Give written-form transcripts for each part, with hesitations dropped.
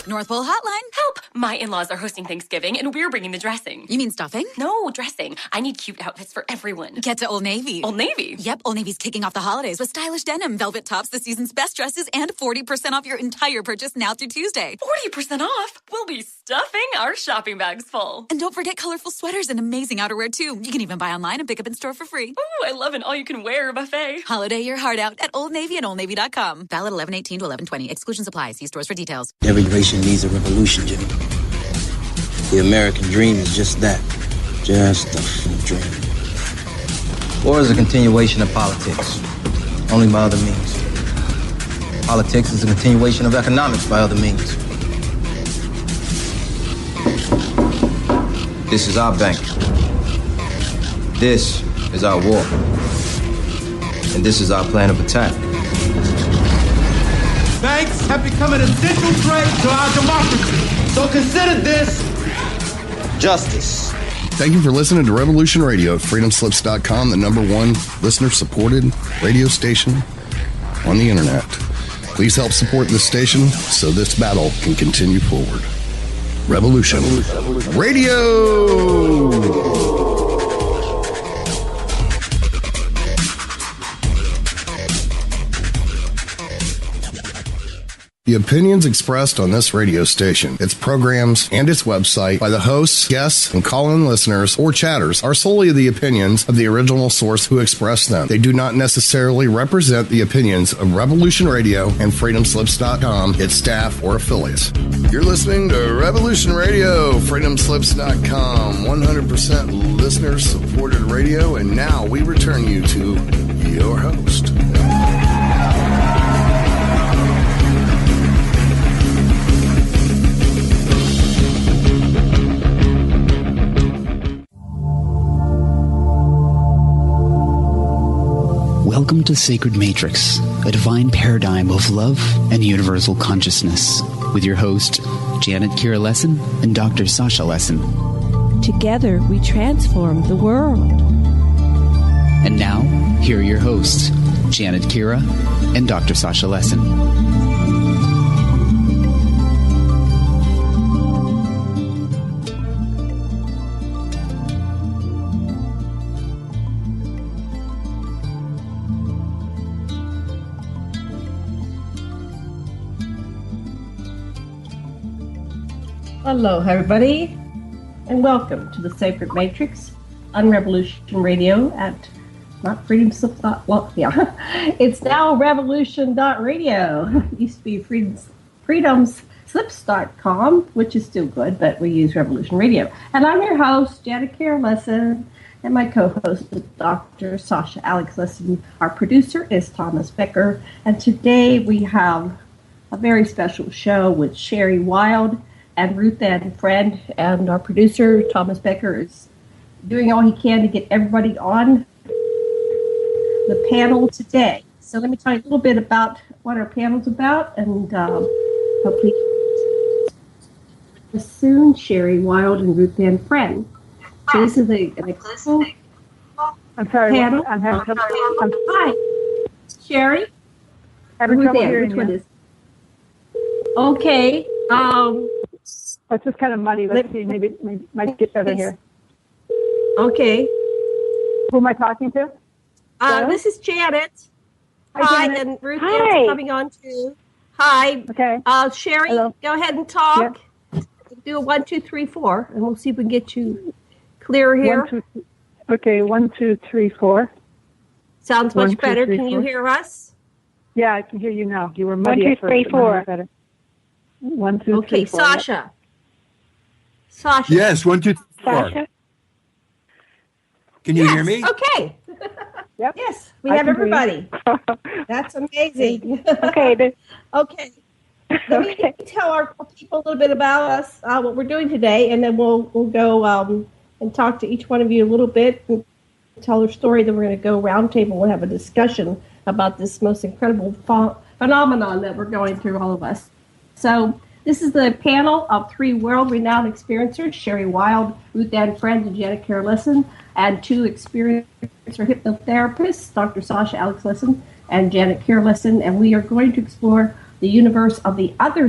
North Pole Hotline. Help! My in-laws are hosting Thanksgiving, and we're bringing the dressing. You mean stuffing? No, dressing. I need cute outfits for everyone. Get to Old Navy. Old Navy? Yep, Old Navy's kicking off the holidays with stylish denim, velvet tops, the season's best dresses, and 40% off your entire purchase now through Tuesday. 40% off? We'll be stuffing our shopping bags full. And don't forget colorful sweaters and amazing outerwear, too. You can even buy online and pick up in store for free. Ooh, I love an all-you-can-wear buffet. Holiday your heart out at Old Navy and OldNavy.com. Valid 11/18 to 11/20. Exclusions apply. See stores for details. Every nation needs a revolution, Jimmy. The American dream is just that. Just a dream. War is a continuation of politics, only by other means. Politics is a continuation of economics by other means. This is our bank. This is our war. And this is our plan of attack. Banks have become an essential threat to our democracy. So consider this justice. Thank you for listening to Revolution Radio at freedomslips.com, the #1 listener-supported radio station on the internet. Please help support this station so this battle can continue forward. Revolution Radio! The opinions expressed on this radio station, its programs, and its website by the hosts, guests, and call-in listeners or chatters are solely the opinions of the original source who expressed them. They do not necessarily represent the opinions of Revolution Radio and freedomslips.com, its staff, or affiliates. You're listening to Revolution Radio, freedomslips.com, 100% listener-supported radio, and now we return you to your host. Welcome to Sacred Matrix, a divine paradigm of love and universal consciousness, with your host, Janet Kira Lessin and Dr. Sasha Lessin. Together, we transform the world. And now, here are your hosts, Janet Kira and Dr. Sasha Lessin. Hello, everybody, and welcome to the Sacred Matrix on Revolution Radio at not Freedom Slips. Well, yeah, it's now Revolution.radio. It used to be freedomslips.com, which is still good, but we use Revolution Radio. And I'm your host, Janet Kira Lessin, and my co-host is Dr. Sasha Alex Lessin. Our producer is Thomas Becker, and today we have a very special show with Sherry Wilde and Ruth Ann friend, and our producer, Thomas Becker, is doing all he can to get everybody on the panel today. So let me tell you a little bit about what our panel's about, and hopefully soon, Sherry Wilde and Ruth Ann friend. So this is an exclusive panel. I'm having trouble. Hi, Sherry. Having Ruth trouble Ann, hearing which one you. is? Okay. It's just kind of muddy. Let's see. Maybe might get better here. Okay. Who am I talking to? This is Janet. Hi, Janet. And Ruth is coming on too. Hi. Okay. Sherry, Hello. Go ahead and talk. Yep. Do a 1, 2, 3, 4, and we'll see if we can get you clearer here. 1, 2, okay, 1, 2, 3, 4. Sounds much better. Can you hear us? Yeah, I can hear you now. You were muddy 1, 2, at first, 3, 4. Better. 1, 2, 3, 4. Okay, Sasha. Sasha. Yes, 1, 2, 3, 4. Sasha? Can you hear me? Okay. Yep. Yes, we have everybody. That's amazing. Okay. Okay. Let me tell our people a little bit about us, what we're doing today, and then we'll go and talk to each one of you a little bit and tell their story. Then we're going to go roundtable and have a discussion about this most incredible phenomenon that we're going through, all of us. So this is the panel of 3 world-renowned experiencers, Sherry Wilde, Ruth Ann Friend, and Janet Kira Lessin, and 2 experiencer hypnotherapists, Dr. Sasha Alex Lessin and Janet Kira Lessin, and we are going to explore the universe of the other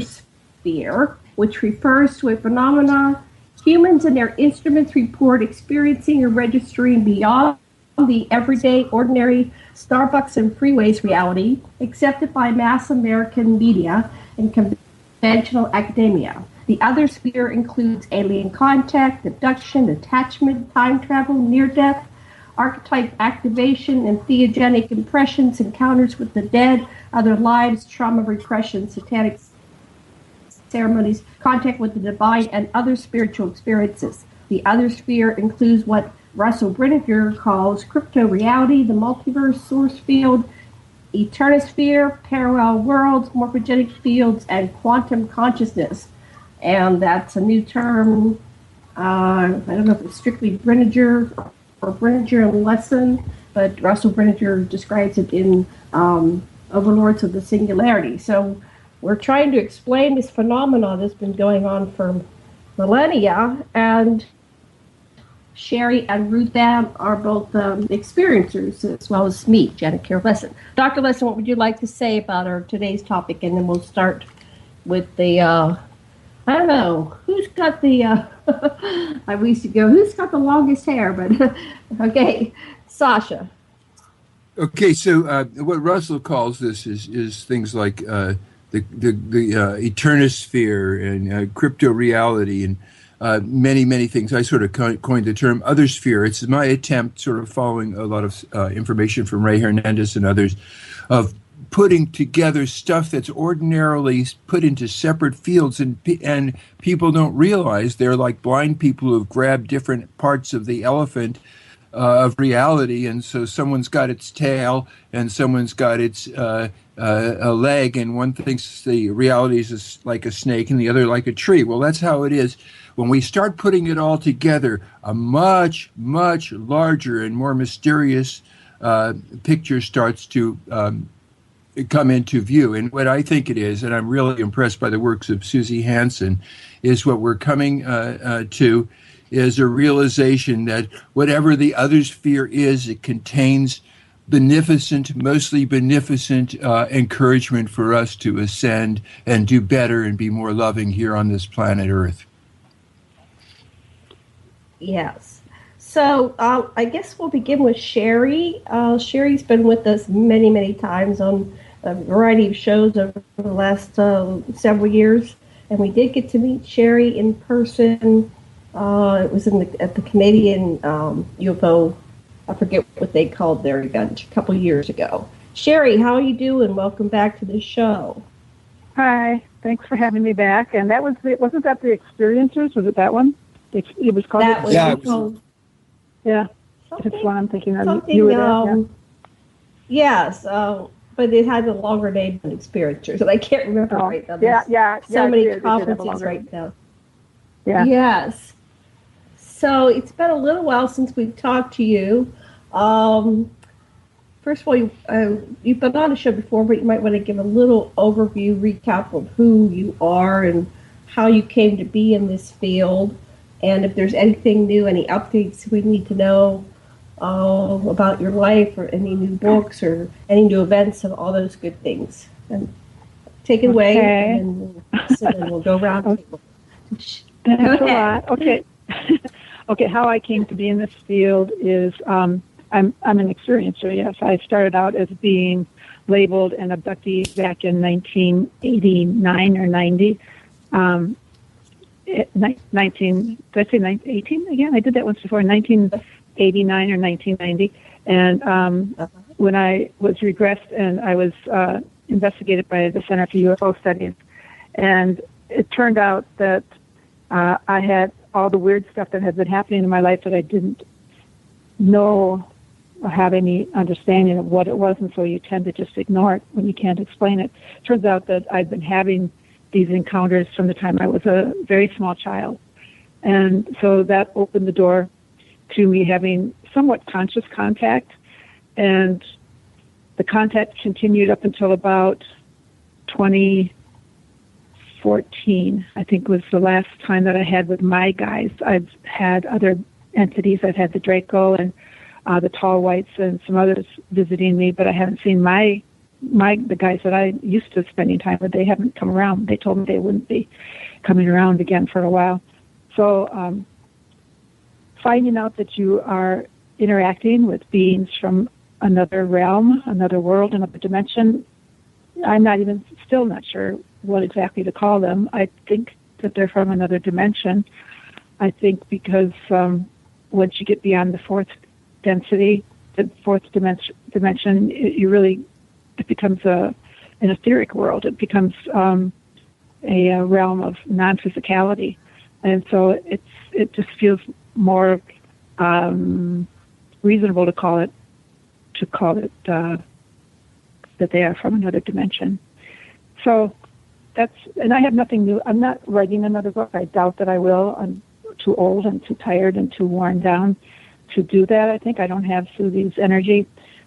Eternisphere, which refers to a phenomena humans and their instruments report experiencing or registering beyond the everyday, ordinary Starbucks and freeways reality accepted by mass American media and conventional academia. The other sphere includes alien contact, abduction, attachment, time travel, near-death, archetype activation, entheogenic impressions, encounters with the dead, other lives, trauma, repression, satanic ceremonies, contact with the divine, and other spiritual experiences. The other sphere includes what Russell Brinegar calls crypto reality, the multiverse, source field, Eternisphere, parallel worlds, morphogenic fields, and quantum consciousness. And that's a new term. I don't know if it's strictly Brinegar or Brinegar and Lessin, but Russell Brinegar describes it in Overlords of the Singularity. So we're trying to explain this phenomenon that's been going on for millennia, and Sherry and Ruth Ann are both experiencers, as well as me, Janet Carroll Lessin. Dr. Lessin, what would you like to say about our today's topic? And then we'll start with the, I don't know, who's got the, I used to go, who's got the longest hair? But, okay, Sasha. Okay, so what Russell calls this is things like the Eternisphere and crypto reality and many things. I sort of coined the term other sphere. It's my attempt, sort of following a lot of information from Ray Hernandez and others, of putting together stuff that's ordinarily put into separate fields, and people don't realize they're like blind people who've grabbed different parts of the elephant of reality, and so someone's got its tail and someone's got its a leg, and one thinks the reality is like a snake and the other like a tree. Well, that's how it is. When we start putting it all together, a much larger and more mysterious picture starts to come into view. And what I think it is, and I'm really impressed by the works of Susie Hansen, is what we're coming to is a realization that whatever the other sphere is, it contains mostly beneficent encouragement for us to ascend and do better and be more loving here on this planet Earth. Yes. So I guess we'll begin with Sherry. Sherry's been with us many times on a variety of shows over the last several years, and we did get to meet Sherry in person. It was at the Canadian UFO, I forget what they called their event, a couple years ago. Sherry, how are you doing? Welcome back to the show. Hi, thanks for having me back. And that was wasn't that the Experiencers? Was it that one? It was called. That was yeah. That's what I'm thinking of. You were there, Yes, but it had a longer name than Experiencers, and I can't remember right now. Yeah. So many conferences right now. Yeah. Yes. So it's been a little while since we've talked to you. First of all, you've been on the show before, but you might want to give a little overview, recap of who you are and how you came to be in this field, and if there's anything new, any updates we need to know about your life, or any new books or any new events and all those good things. And take it away, and then we'll go around. That's a lot. Okay. Okay, how I came to be in this field is I'm an experiencer, yes. I started out as being labeled an abductee back in 1989 or 90. 18 again? I did that once before, 1989 or 1990. And when I was regressed and I was investigated by the Center for UFO Studies, and it turned out that I had all the weird stuff that had been happening in my life that I didn't know or have any understanding of what it was, and so you tend to just ignore it when you can't explain it. Turns out that I'd been having these encounters from the time I was a very small child. And so that opened the door to me having somewhat conscious contact, and the contact continued up until about 2014, I think, was the last time that I had with my guys. I've had other entities. I've had the Draco and the Tall Whites and some others visiting me, but I haven't seen my the guys that I used to spending time with, they haven't come around. They told me they wouldn't be coming around again for a while. So finding out that you are interacting with beings from another realm, another world, another dimension, I'm still not sure what exactly to call them. I think that they're from another dimension. I think because once you get beyond the fourth density, the fourth dimension, it becomes an etheric world. It becomes a realm of non-physicality, and so it just feels more reasonable to call it that they are from another dimension. So and I have nothing new. I'm not writing another book. I doubt that I will. I'm too old and too tired and too worn down to do that. I think I don't have Susie's energy,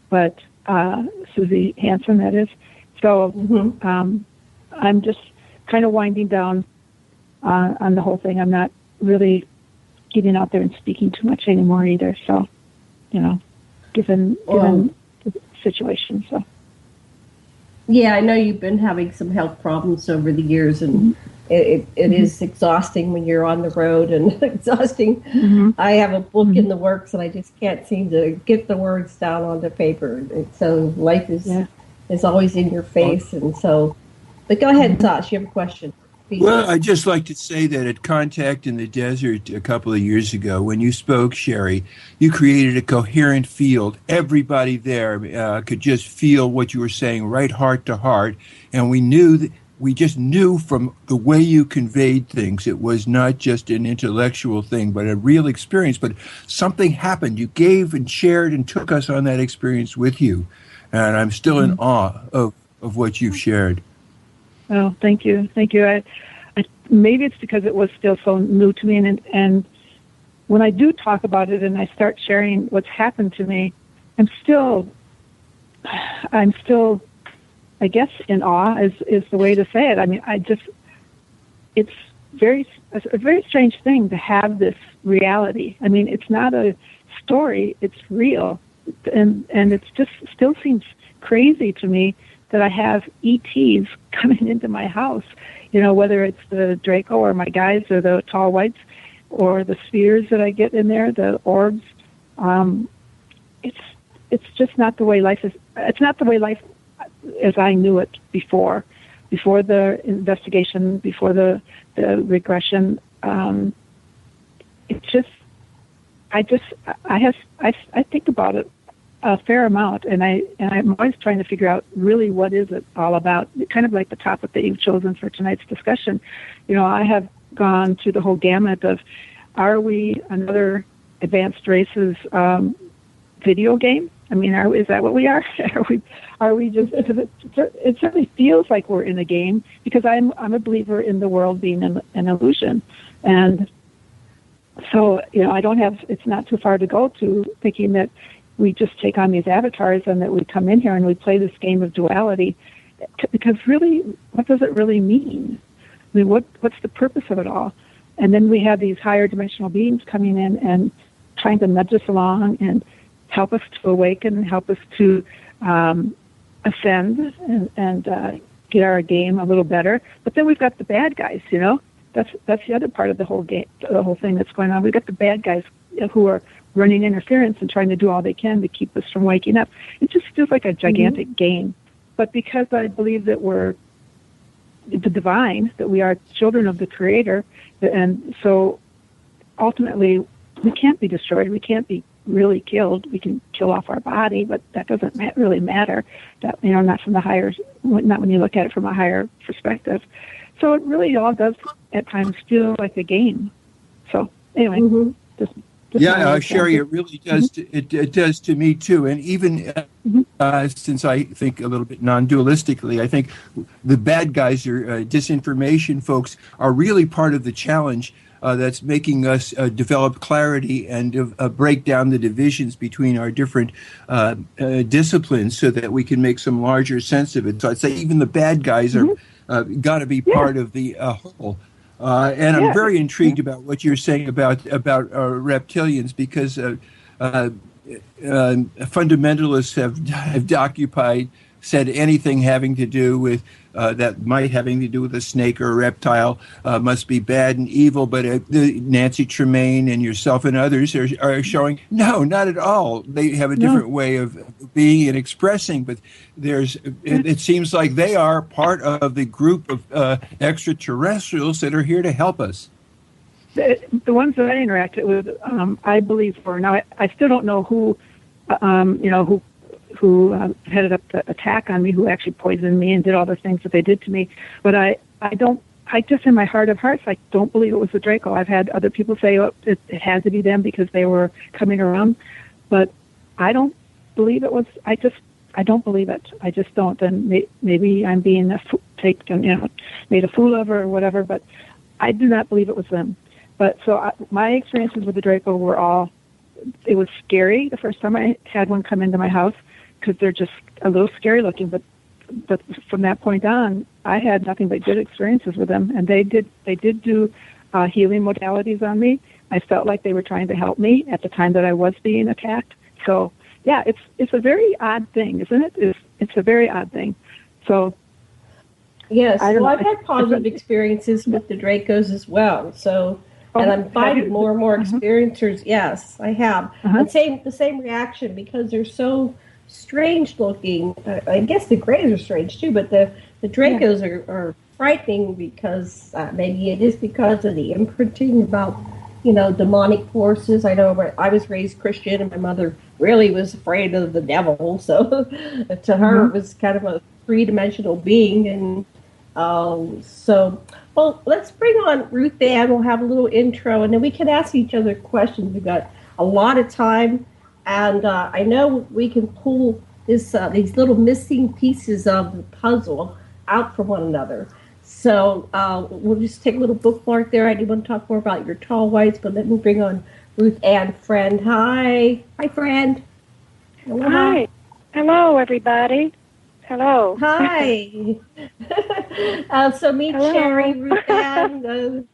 but Susie Hansen, that is. So I'm just kind of winding down on the whole thing. I'm not really getting out there and speaking too much anymore either. So, given the situation. So. Yeah, I know you've been having some health problems over the years, and it is exhausting when you're on the road and exhausting. I have a book in the works, and I just can't seem to get the words down onto paper. And so life is always in your face, and so. But go ahead, Sasha. You have a question. Well, I'd just like to say that at Contact in the Desert a couple of years ago, when you spoke, Sherry, you created a coherent field. Everybody there could just feel what you were saying right heart to heart. And we just knew from the way you conveyed things, it was not just an intellectual thing, but a real experience. But something happened. You gave and shared and took us on that experience with you. And I'm still in awe of what you've shared. Oh, thank you. Thank you. I maybe it's because it was still so new to me. And when I do talk about it and I start sharing what's happened to me, I'm still, I guess, in awe is the way to say it. I mean, it's a very strange thing to have this reality. I mean, it's not a story, it's real. And it just still seems crazy to me that I have ETs coming into my house, whether it's the Draco or my guides or the tall whites or the spheres that I get in there, the orbs. It's just not the way life is. It's not the way life as I knew it before the investigation, before the regression. It's just, I think about it a fair amount, and I'm always trying to figure out really what is it all about. Kind of like the topic that you've chosen for tonight's discussion. I have gone through the whole gamut of, are we another advanced races video game? I mean, is that what we are? Are we just? It certainly feels like we're in a game, because I'm a believer in the world being an illusion, and so I don't have. It's not too far to go to thinking that we just take on these avatars and that we come in here and we play this game of duality. Because really, what does it really mean? I mean, what's the purpose of it all? And then we have these higher dimensional beings coming in and trying to nudge us along and help us to awaken and help us to ascend and get our game a little better. But then we've got the bad guys, That's the other part of the whole game, the whole thing that's going on. We've got the bad guys who are running interference and trying to do all they can to keep us from waking up. It just feels like a gigantic game. But because I believe that we're the divine, that we are children of the Creator, and so ultimately we can't be destroyed. We can't be really killed. We can kill off our body, but that doesn't really matter. That not from the higher, not when you look at it from a higher perspective. So it really all does at times feel like a game. So anyway, Sherry, it really does. It does to me too. And even since I think a little bit non-dualistically, I think the bad guys or disinformation folks are really part of the challenge that's making us develop clarity and break down the divisions between our different disciplines, so that we can make some larger sense of it. So I'd say even the bad guys are got to be part of the whole. And I'm very intrigued about what you're saying about reptilians, because fundamentalists have occupied said anything having to do with that might having to do with a snake or a reptile must be bad and evil. But Nancy Tremaine and yourself and others are showing, no, not at all. They have a different way of being and expressing, but it seems like they are part of the group of extraterrestrials that are here to help us. The ones that I interacted with, I believe were, now I still don't know who headed up the attack on me, who actually poisoned me and did all the things that they did to me. But I just in my heart of hearts, I don't believe it was the Draco. I've had other people say, oh, it had to be them because they were coming around. But I don't believe it was, I don't believe it. I just don't. And maybe I'm being made a fool of or whatever, but I do not believe it was them. But so my experiences with the Draco were it was scary the first time I had one come into my house because they're just a little scary looking. But from that point on, I had nothing but good experiences with them, and they did do healing modalities on me. I felt like they were trying to help me at the time that I was being attacked. So yeah, it's a very odd thing, isn't it? It's a very odd thing. So yes, well, I've had positive experiences with the Dracos as well. So. And I'm finding more and more experiencers. Yes, I have. And the same reaction because they're so strange looking. I guess the Greys are strange too, but the Dracos are frightening because maybe it is because of the imprinting about demonic forces. I know I was raised Christian and my mother really was afraid of the devil, so to her it was kind of a three-dimensional being, and so. Well, let's bring on Ruth Ann. We'll have a little intro, and then we can ask each other questions. We've got a lot of time, and I know we can pull these little missing pieces of the puzzle out from one another. So we'll just take a little bookmark there. I do want to talk more about your tall whites, but let me bring on Ruth Ann, friend. Hi, friend. Hello. Hi. Hello, everybody. Hello. Hi. So meet Sherry, Ruth Ann.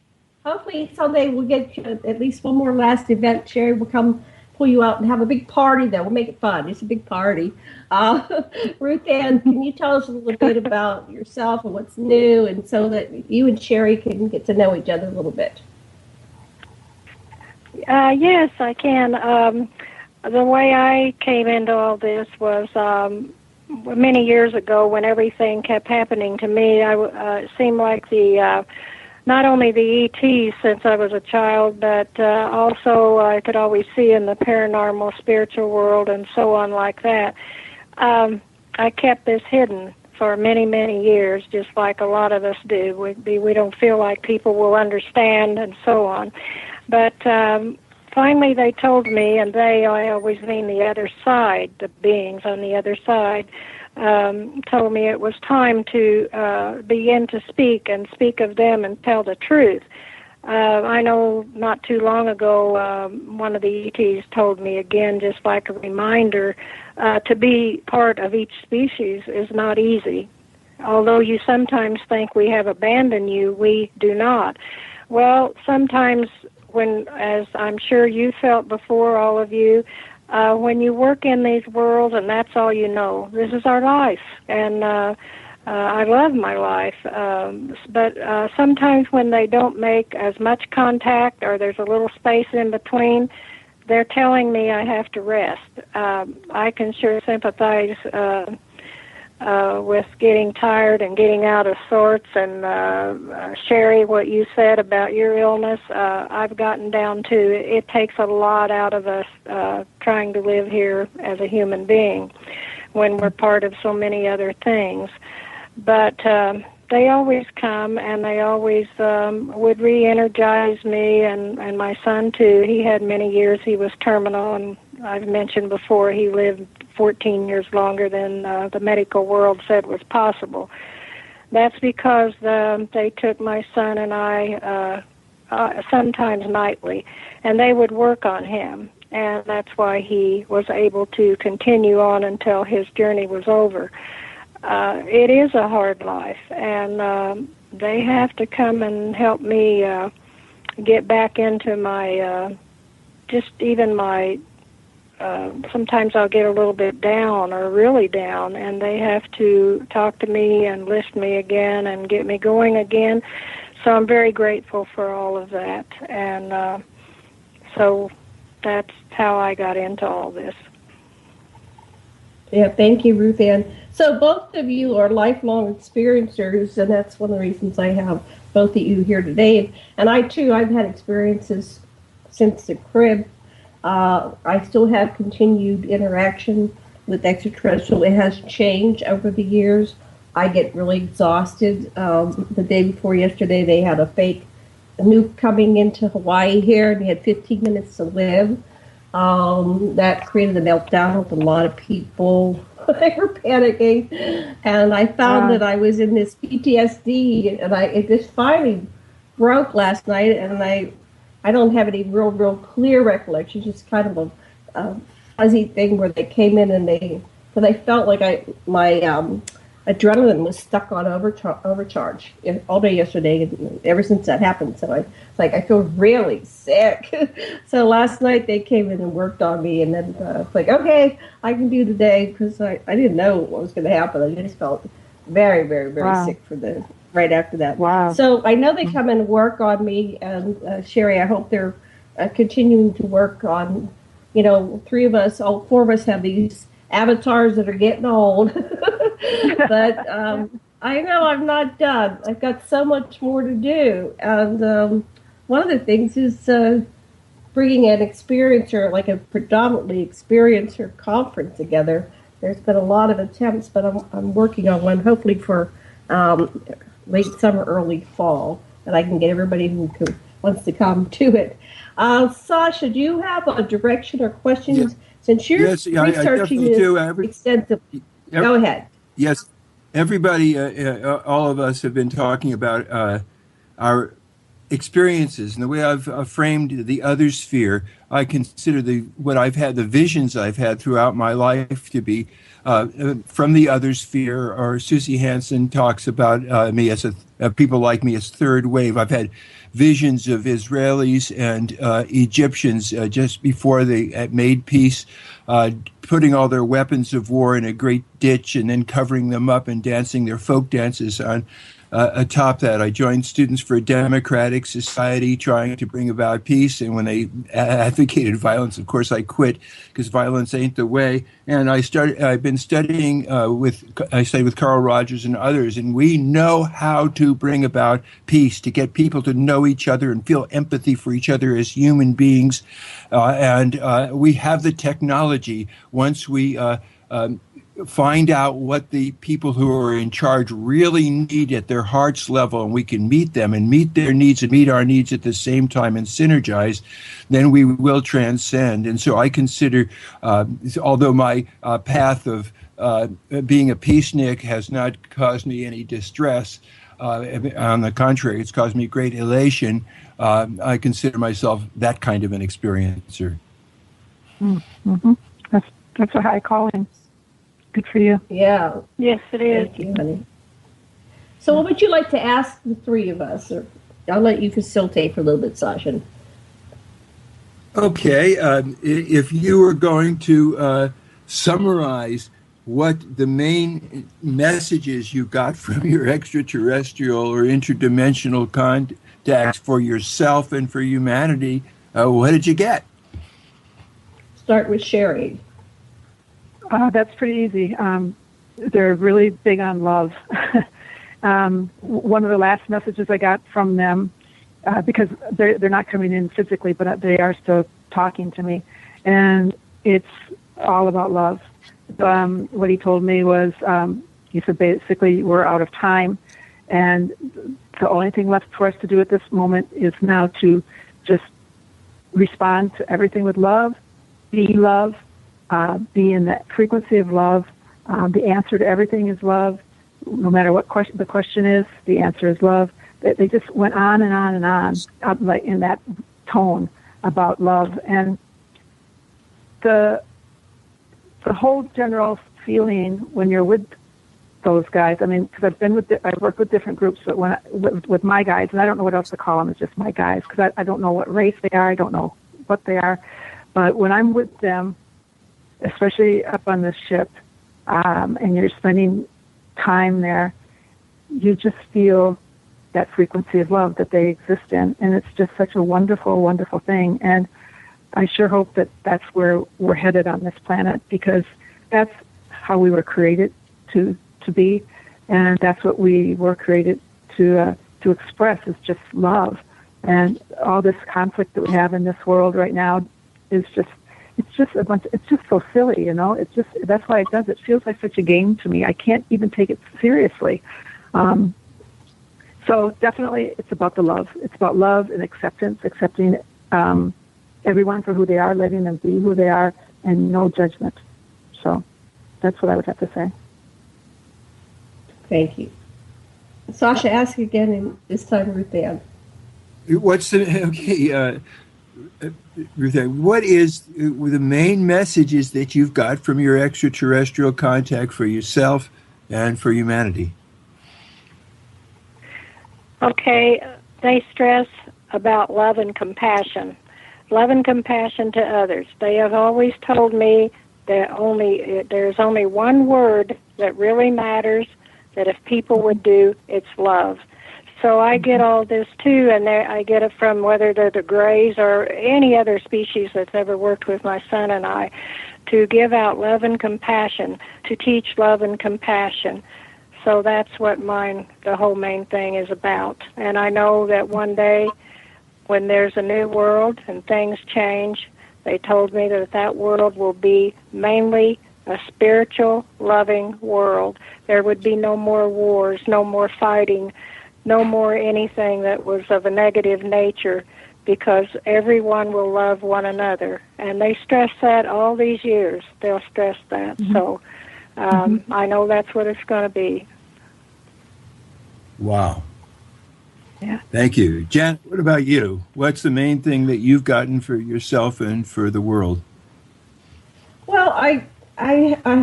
Hopefully someday we'll get you at least one more last event. Sherry will come pull you out and have a big party there. We'll make it fun. It's a big party. Ruth Ann, can you tell us a little bit about yourself and what's new, and so that you and Sherry can get to know each other a little bit? Yes, I can. The way I came into all this was many years ago, when everything kept happening to me. It seemed like not only the ETs since I was a child, but also I could always see in the paranormal, spiritual world, and so on like that. I kept this hidden for many, many years, just like a lot of us do. We don't feel like people will understand, and so on. But finally they told me, and I always mean the other side, the beings on the other side, told me it was time to begin to speak of them and tell the truth. I know not too long ago, one of the ETs told me again, just like a reminder, to be part of each species is not easy. Although you sometimes think we have abandoned you, we do not. Well, sometimes when, as I'm sure you felt before, all of you, when you work in these worlds and that's all you know, this is our life, and I love my life, but sometimes when they don't make as much contact or there's a little space in between, they're telling me I have to rest. I can sure sympathize with getting tired and getting out of sorts, and Sherry, what you said about your illness, I've gotten down to it takes a lot out of us trying to live here as a human being when we're part of so many other things. But they always come, and they always would re-energize me, and my son too. He had many years, he was terminal, and I've mentioned before he lived 14 years longer than the medical world said was possible. That's because they took my son and I sometimes nightly, and they would work on him, and that's why he was able to continue on until his journey was over. It is a hard life, and they have to come and help me get back into my, just even my sometimes I'll get a little bit down or really down, and they have to talk to me and lift me again and get me going again. So I'm very grateful for all of that, and so that's how I got into all this. Yeah, thank you, Ruth Ann. So both of you are lifelong experiencers, and that's one of the reasons I have both of you here today. And I, too, I've had experiences since the crib. I still have continued interaction with extraterrestrial. It has changed over the years. I get really exhausted. The day before yesterday, they had a fake nuke coming into Hawaii here, and they had 15 minutes to live. That created a meltdown with a lot of people. They were panicking, and I found that I was in this PTSD, and it just finally broke last night, and I don't have any real clear recollection, just kind of a fuzzy thing where they came in and because I felt like my adrenaline was stuck on overcharge all day yesterday, and ever since that happened. So I feel really sick. So last night they came in and worked on me, and then it's like, okay, I can do today, because I didn't know what was going to happen. I just felt very, very, very sick right after that. Wow. So I know they come and work on me, and Sherry, I hope they're continuing to work on, four of us have these avatars that are getting old. But I know I'm not done. I've got so much more to do. And one of the things is bringing an experiencer, like a predominantly experiencer conference together. There's been a lot of attempts, but I'm working on one, hopefully for late summer, early fall, that I can get everybody who wants to come to it. Sasha, do you have a direction or questions? Yes. Since you're researching this extensively, go ahead. Yes, everybody, all of us have been talking about our experiences, and the way I've framed the other sphere, I consider the visions I've had throughout my life to be from the other sphere. Or Susie Hansen talks about me as people like me as third wave. I've had visions of Israelis and Egyptians just before they made peace, putting all their weapons of war in a great ditch and then covering them up and dancing their folk dances on atop that. I joined Students for a Democratic Society trying to bring about peace, and when they advocated violence, of course I quit, because violence ain't the way. And I've been studying with Carl Rogers and others, and we know how to bring about peace, to get people to know each other and feel empathy for each other as human beings. And we have the technology. Once we find out what the people who are in charge really need at their heart's level, and we can meet them and meet their needs and meet our needs at the same time and synergize, then we will transcend. And so I consider, although my path of being a peacenik has not caused me any distress, on the contrary, it's caused me great elation, I consider myself that kind of an experiencer. Mm-hmm. That's a high calling. Good for you. Yeah. Yes, it is. Thank you, honey. So what would you like to ask the three of us? Or I'll let you facilitate for a little bit, Sasha. Okay. If you were going to summarize what the main messages you got from your extraterrestrial or interdimensional contacts for yourself and for humanity, what did you get? Start with Sherry. That's pretty easy. They're really big on love. One of the last messages I got from them, because they're not coming in physically, but they are still talking to me, and it's all about love. What he told me was, he said basically we're out of time, and the only thing left for us to do at this moment is now to just respond to everything with love, be love, be in that frequency of love. The answer to everything is love. No matter what the question is, the answer is love. They just went on and on and on, like in that tone about love. And the whole general feeling when you're with those guys, I mean, because I've worked with different groups, but with my guys, and I don't know what else to call them, it's just my guys, because I don't know what race they are, I don't know what they are. But when I'm with them, especially up on the ship, and you're spending time there, you just feel that frequency of love that they exist in. And it's just such a wonderful, wonderful thing. And I sure hope that that's where we're headed on this planet, because that's how we were created to be. And that's what we were created to express, is just love. And all this conflict that we have in this world right now is just, it's just so silly, you know. It's just, that's why it does. It feels like such a game to me. I can't even take it seriously. So definitely it's about the love. It's about love and acceptance, accepting everyone for who they are, letting them be who they are, and no judgment. So that's what I would have to say. Thank you. Sasha, ask again, and this time Ruth Ann. What's the, Ruth Ann, what is the main messages that you've got from your extraterrestrial contact for yourself and for humanity? Okay, they stress about love and compassion. Love and compassion to others. They have always told me that there's only one word that really matters, that if people would do, it's love. So I get all this too, and I get it from whether they're the Greys or any other species that's ever worked with my son and I, to give out love and compassion, to teach love and compassion. So that's what the whole main thing is about. And I know that one day when there's a new world and things change, they told me that world will be mainly a spiritual, loving world. There would be no more wars, no more fighting, no more anything that was of a negative nature, because everyone will love one another. And they stress that all these years. They'll stress that. Mm-hmm. So I know that's what it's going to be. Wow. Yeah. Thank you. Jen, what about you? What's the main thing that you've gotten for yourself and for the world? Well, I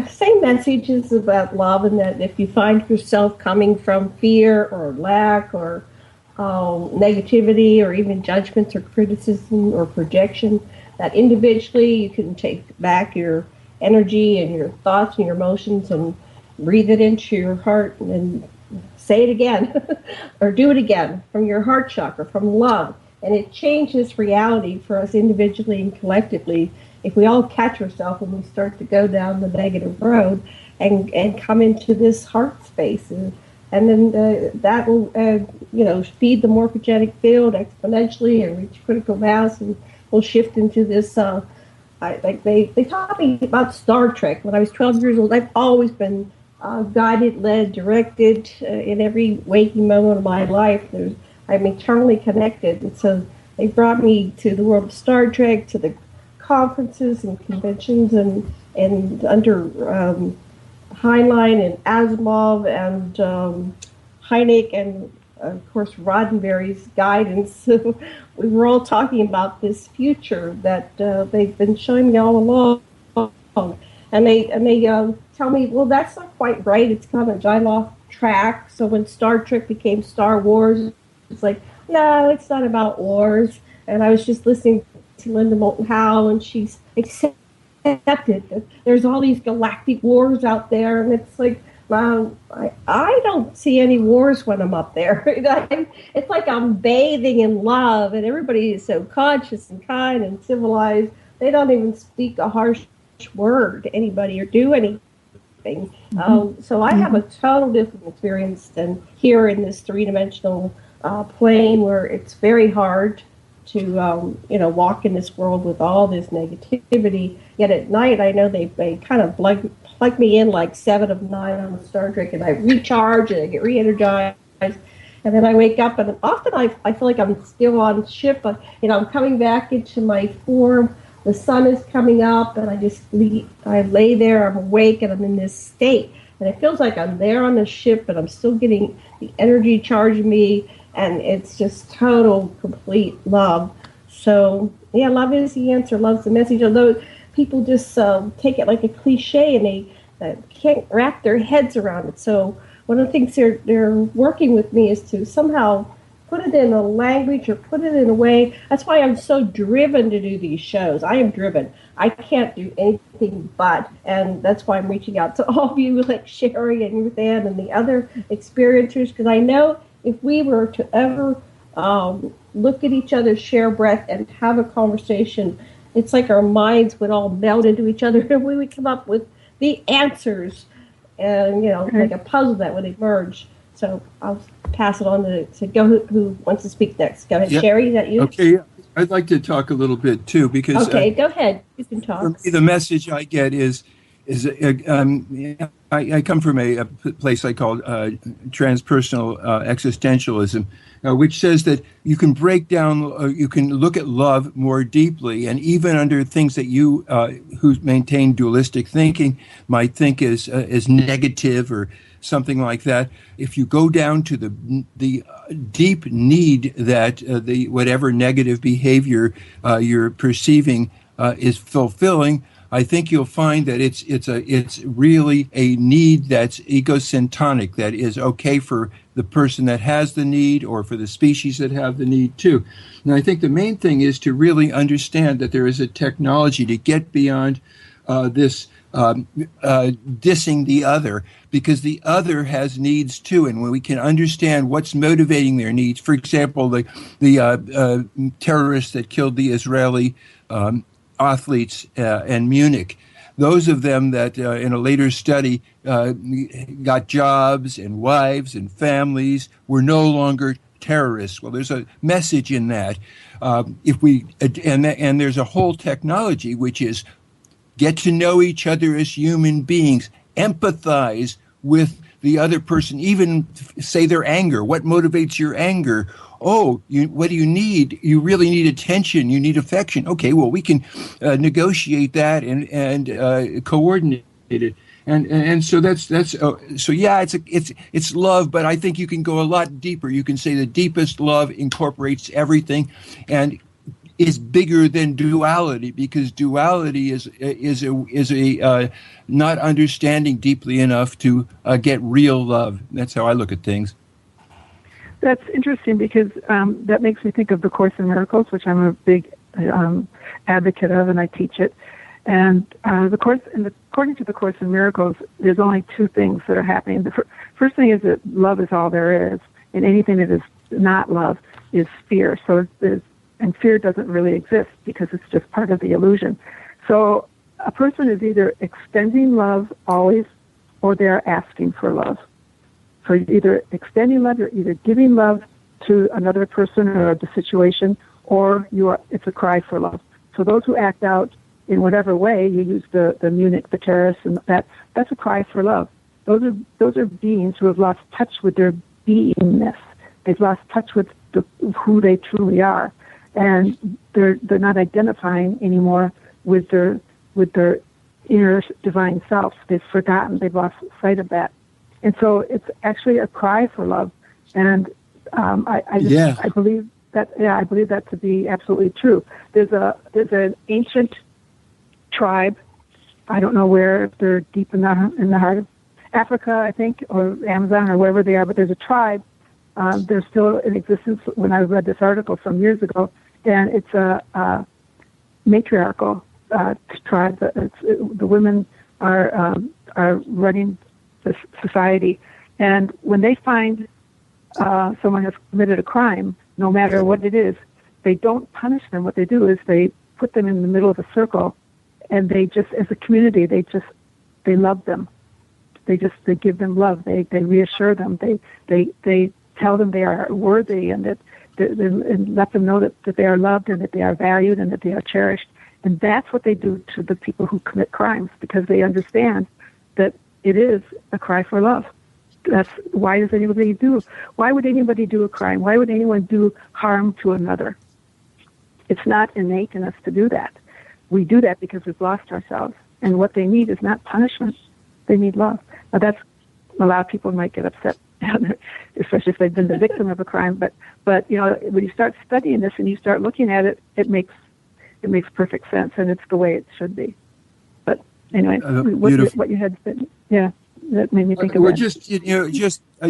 same messages about love, and that if you find yourself coming from fear or lack or negativity or even judgments or criticism or projection, that individually you can take back your energy and your thoughts and your emotions and breathe it into your heart and say it again or do it again from your heart chakra, from love. And it changes reality for us individually and collectively if we all catch ourselves when we start to go down the negative road and come into this heart space. And then that will, feed the morphogenic field exponentially and reach critical mass, and we'll shift into this. They taught me about Star Trek when I was 12 years old. I've always been guided, led, directed in every waking moment of my life. I'm eternally connected. And so they brought me to the world of Star Trek, to the conferences and conventions, and under Heinlein and Asimov and Hynek and, of course, Roddenberry's guidance. We were all talking about this future that they've been showing me all along. And they tell me, well, that's not quite right. It's kind of gone off track. So when Star Trek became Star Wars, it's like, no, it's not about wars. And I was just listening to Linda Moulton Howe, and she's accepted that there's all these galactic wars out there. And it's like, wow, I don't see any wars when I'm up there. It's like I'm bathing in love, and everybody is so conscious and kind and civilized. They don't even speak a harsh word to anybody or do anything. So I have a total different experience than here in this three-dimensional plane, where it's very hard to walk in this world with all this negativity. Yet at night, I know they kind of plug me in like 7 of 9 on Star Trek, and I recharge and I get re-energized. And then I wake up, and often I feel like I'm still on ship, but I'm coming back into my form. The sun is coming up, and I lay there, I'm awake, and I'm in this state. And it feels like I'm there on the ship, but I'm still getting the energy charging me, and it's just total, complete love. So, yeah, love is the answer. Love's the message. Although people just take it like a cliche, and they can't wrap their heads around it. So one of the things they're working with me is to somehow put it in a language or put it in a way. That's why I'm so driven to do these shows. I am driven. I can't do anything but, and that's why I'm reaching out to all of you like Sherry and Ruth Ann and the other experiencers, because I know if we were to ever look at each other, share breath, and have a conversation, it's like our minds would all meld into each other and we would come up with the answers, and like a puzzle that would emerge. So I'll pass it on to go. Who wants to speak next? Go ahead, Sherry. Is that you? Okay, I'd like to talk a little bit too, because go ahead. You can talk. For me, the message I get is I come from a place I call transpersonal existentialism, which says that you can break down, you can look at love more deeply, and even under things that you who maintain dualistic thinking might think is negative or something like that. If you go down to the deep need that the whatever negative behavior you're perceiving is fulfilling, I think you'll find that it's really a need that's egocentric, that is okay for the person that has the need or for the species that have the need too. And I think the main thing is to really understand that there is a technology to get beyond this dissing the other, because the other has needs too, and when we can understand what's motivating their needs, for example, the terrorists that killed the Israeli athletes in Munich, those of them that in a later study got jobs and wives and families were no longer terrorists. Well, there's a message in that. And there's a whole technology which is get to know each other as human beings, empathize with the other person, even say their anger. What motivates your anger? Oh, what do you need? You really need attention. You need affection. Okay, well, we can negotiate that and coordinate it. And so so yeah, it's love, but I think you can go a lot deeper. You can say the deepest love incorporates everything, and is bigger than duality, because duality is a not understanding deeply enough to get real love. That's how I look at things. That's interesting, because that makes me think of the Course in Miracles, which I'm a big advocate of, and I teach it. And according to the Course in Miracles, there's only two things that are happening. The first thing is that love is all there is, and anything that is not love is fear. So and fear doesn't really exist because it's just part of the illusion. So a person is either extending love always, or they're asking for love. So you're either extending love, you're either giving love to another person or the situation, or it's a cry for love. So those who act out in whatever way, you use the Munich, the terrorists, and that's a cry for love. Those are beings who have lost touch with their beingness. They've lost touch with who they truly are, and they're not identifying anymore with their inner divine self. They've forgotten. They've lost sight of that, and so it's actually a cry for love. And I believe that. Yeah, I believe that to be absolutely true. There's an ancient tribe. I don't know where they're deep in the heart of Africa, I think, or Amazon, or wherever they are. But there's a tribe. They're still in existence. When I read this article some years ago, and it's a matriarchal tribe. The women are running the society, and when they find someone has committed a crime, no matter what it is, they don't punish them. What they do is they put them in the middle of a circle, and they just, as a community, they love them. They give them love. They reassure them. They tell them they are worthy, and that and let them know that they are loved, and that they are valued, and that they are cherished. And that's what they do to the people who commit crimes, because they understand that it is a cry for love. Why would anybody do a crime? Why would anyone do harm to another? It's not innate in us to do that. We do that because we've lost ourselves. And what they need is not punishment. They need love. Now, a lot of people might get upset, especially if they've been the victim of a crime. But when you start studying this and you start looking at it, it makes perfect sense, and it's the way it should be. But anyway, what you had said, yeah, that made me think of that.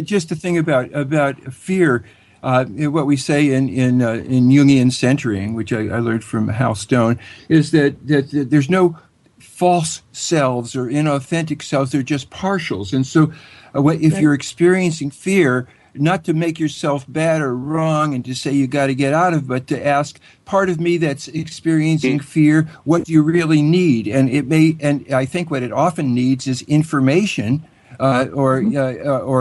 Just the thing about fear. what we say in Jungian centering, which I learned from Hal Stone, is that there's no false selves or inauthentic selves. They're just partials. And so if you're experiencing fear, not to make yourself bad or wrong and to say you got to get out of, but to ask part of me that's experiencing fear, what do you really need? And I think what it often needs is information, or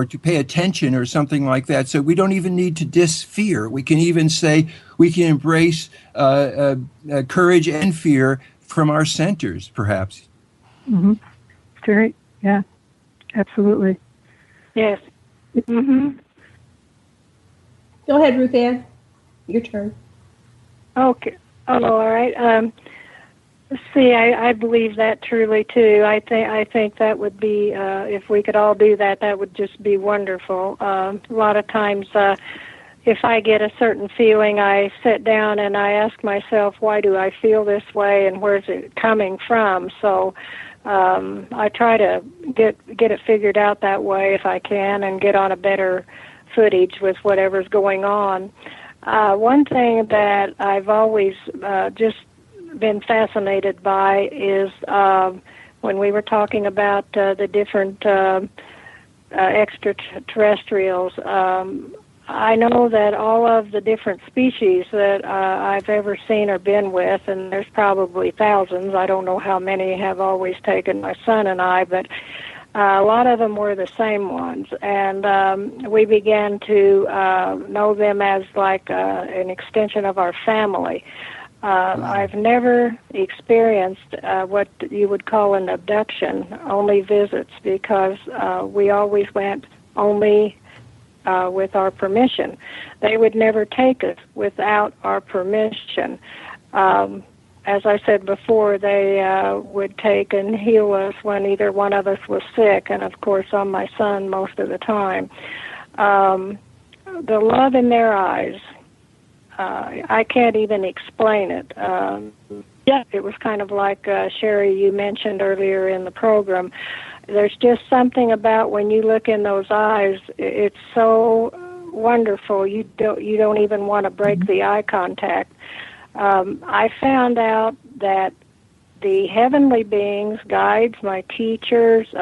to pay attention or something like that. So we don't even need to dis-fear. We can even say we can embrace courage and fear from our centers, perhaps. Mm-hmm. Great. Yeah, absolutely. Yes. Mm-hmm. Go ahead, Ruth Ann. Your turn. Okay. Oh, all right. See, I believe that truly too. I think that would be, if we could all do that, that would just be wonderful. A lot of times, if I get a certain feeling, I sit down and I ask myself, why do I feel this way, and where's it coming from? So I try to get it figured out that way if I can, and get on a better footage with whatever's going on. One thing that I've always just been fascinated by is when we were talking about the different extraterrestrials. I know that all of the different species that I've ever seen or been with, and there's probably thousands, I don't know how many have always taken my son and I, but a lot of them were the same ones, and we began to know them as like an extension of our family. I've never experienced what you would call an abduction, only visits, because we always went only with our permission. They would never take us without our permission. As I said before, they would take and heal us when either one of us was sick, and of course on my son most of the time. The love in their eyes, I can't even explain it. It was kind of like, Sherry, you mentioned earlier in the program. There's just something about when you look in those eyes, it's so wonderful. You don't even want to break the eye contact. I found out that the heavenly beings, guides, my teachers,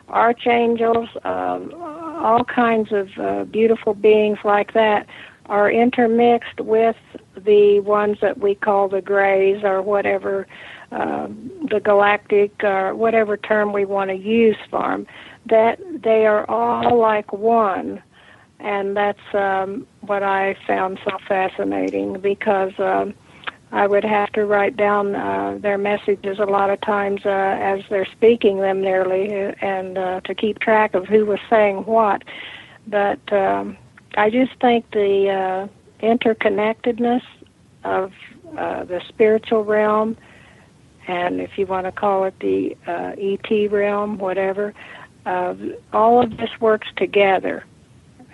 archangels, all kinds of beautiful beings like that are intermixed with the ones that we call the grays, or whatever, the galactic, or whatever term we want to use for them, that they are all like one. And that's what I found so fascinating, because I would have to write down their messages a lot of times as they're speaking them nearly, and to keep track of who was saying what. But I just think the interconnectedness of the spiritual realm, and if you want to call it the ET realm, whatever, all of this works together.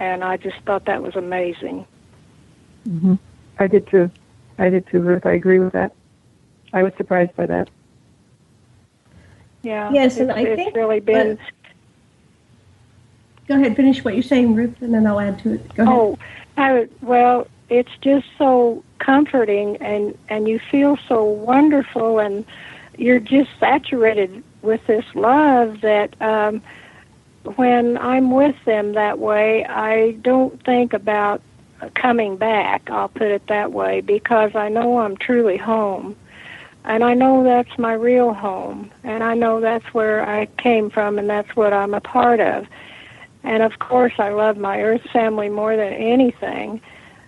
And I just thought that was amazing. Mm-hmm. I did too, Ruth. I agree with that. I was surprised by that. Yeah. Yes, and I think it's really been. Go ahead, finish what you're saying, Ruth, and then I'll add to it. Go ahead. Well, it's just so comforting, and you feel so wonderful, and you're just saturated with this love that when I'm with them that way, I don't think about coming back, I'll put it that way, because I know I'm truly home. And I know that's my real home. And I know that's where I came from, and that's what I'm a part of. And, of course, I love my Earth family more than anything.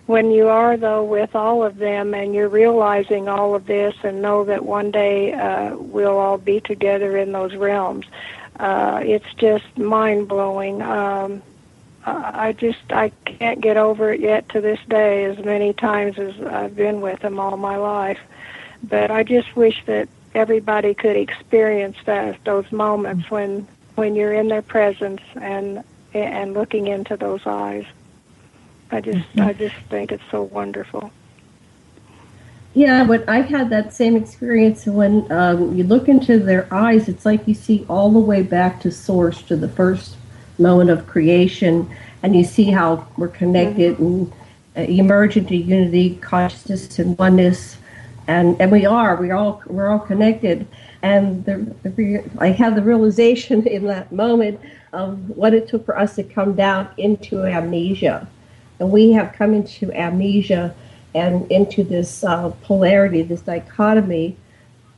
When you are, though, with all of them, and you're realizing all of this, and know that one day we'll all be together in those realms, it's just mind-blowing. I can't get over it yet to this day, as many times as I've been with them all my life. But I just wish that everybody could experience those moments when you're in their presence and looking into those eyes. I just think it's so wonderful. Yeah, but I had that same experience when you look into their eyes. It's like you see all the way back to source, to the first moment of creation, and you see how we're connected, and emerge into unity, consciousness, and oneness, and we're all connected. And I had the realization in that moment of what it took for us to come down into amnesia, and we have come into amnesia and into this polarity, this dichotomy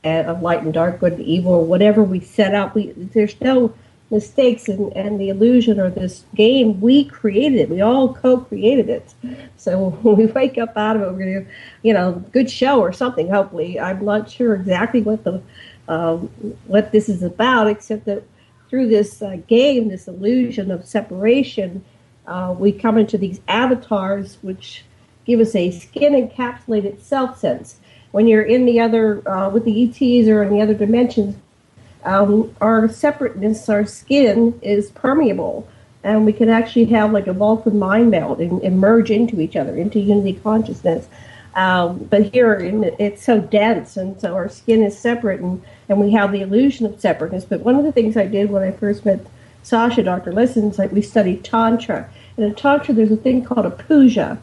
of light and dark, good and evil, or whatever we set up. There's no mistakes, and the illusion or this game, we created it. We all co-created it. So when we wake up out of it, we're going to, good show or something, hopefully. I'm not sure exactly what this is about, except that through this game, this illusion of separation, we come into these avatars, which give us a skin-encapsulated self-sense. When you're in the other, with the ETs or in the other dimensions, our separateness, our skin is permeable, and we can actually have like a Vulcan mind meld and merge into each other, into unity consciousness. But here, it's so dense, and so our skin is separate, and we have the illusion of separateness. But one of the things I did when I first met Sasha, Dr. Lessin, is like we studied Tantra. And in Tantra, there's a thing called a puja.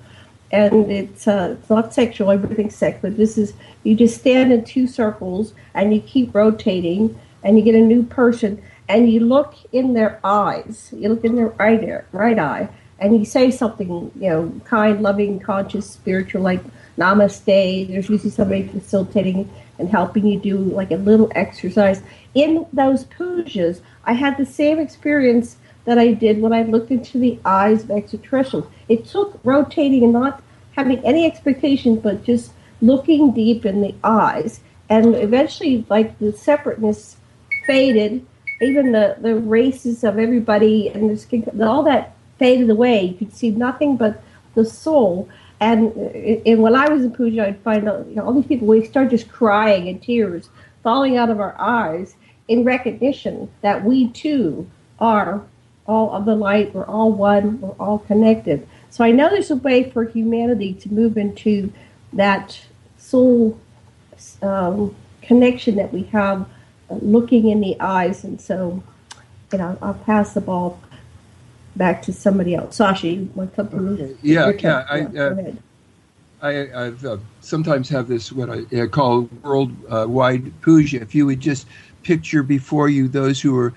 And it's not sexual, everything's sex, but this is, you just stand in two circles, and you keep rotating, and you get a new person, and you look in their eyes. You look in their right eye, and you say something, kind, loving, conscious, spiritual, like namaste. There's usually somebody facilitating and helping you do like a little exercise. In those pujas, I had the same experience that I did when I looked into the eyes of extraterrestrials. It took rotating and not having any expectations, but just looking deep in the eyes. And eventually, like, the separateness faded. Even the races of everybody and the skin, all that faded away. You could see nothing but the soul. And when I was in puja, I'd find out, all these people, we start just crying in tears, falling out of our eyes in recognition that we too are all of the light, we're all one, we're all connected. So I know there's a way for humanity to move into that soul connection that we have, looking in the eyes. And so, I'll pass the ball back to somebody else. Sasha, you want something? Okay. Yeah. I sometimes have this, what I call worldwide puja. If you would just picture before you those who are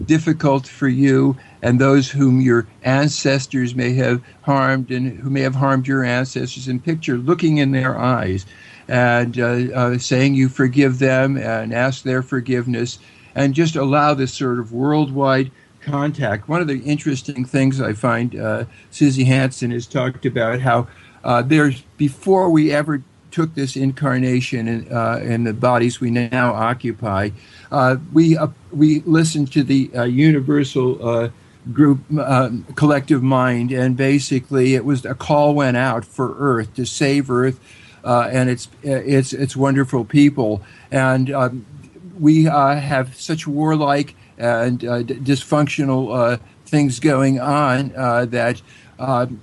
difficult for you, and those whom your ancestors may have harmed and who may have harmed your ancestors, and picture looking in their eyes and saying you forgive them and ask their forgiveness, and just allow this sort of worldwide contact. One of the interesting things I find, Susie Hansen has talked about how before we ever took this incarnation in the bodies we now occupy, we listened to the universal group collective mind, and basically it was a call went out for Earth to save Earth and its wonderful people, and we have such warlike and dysfunctional things going on that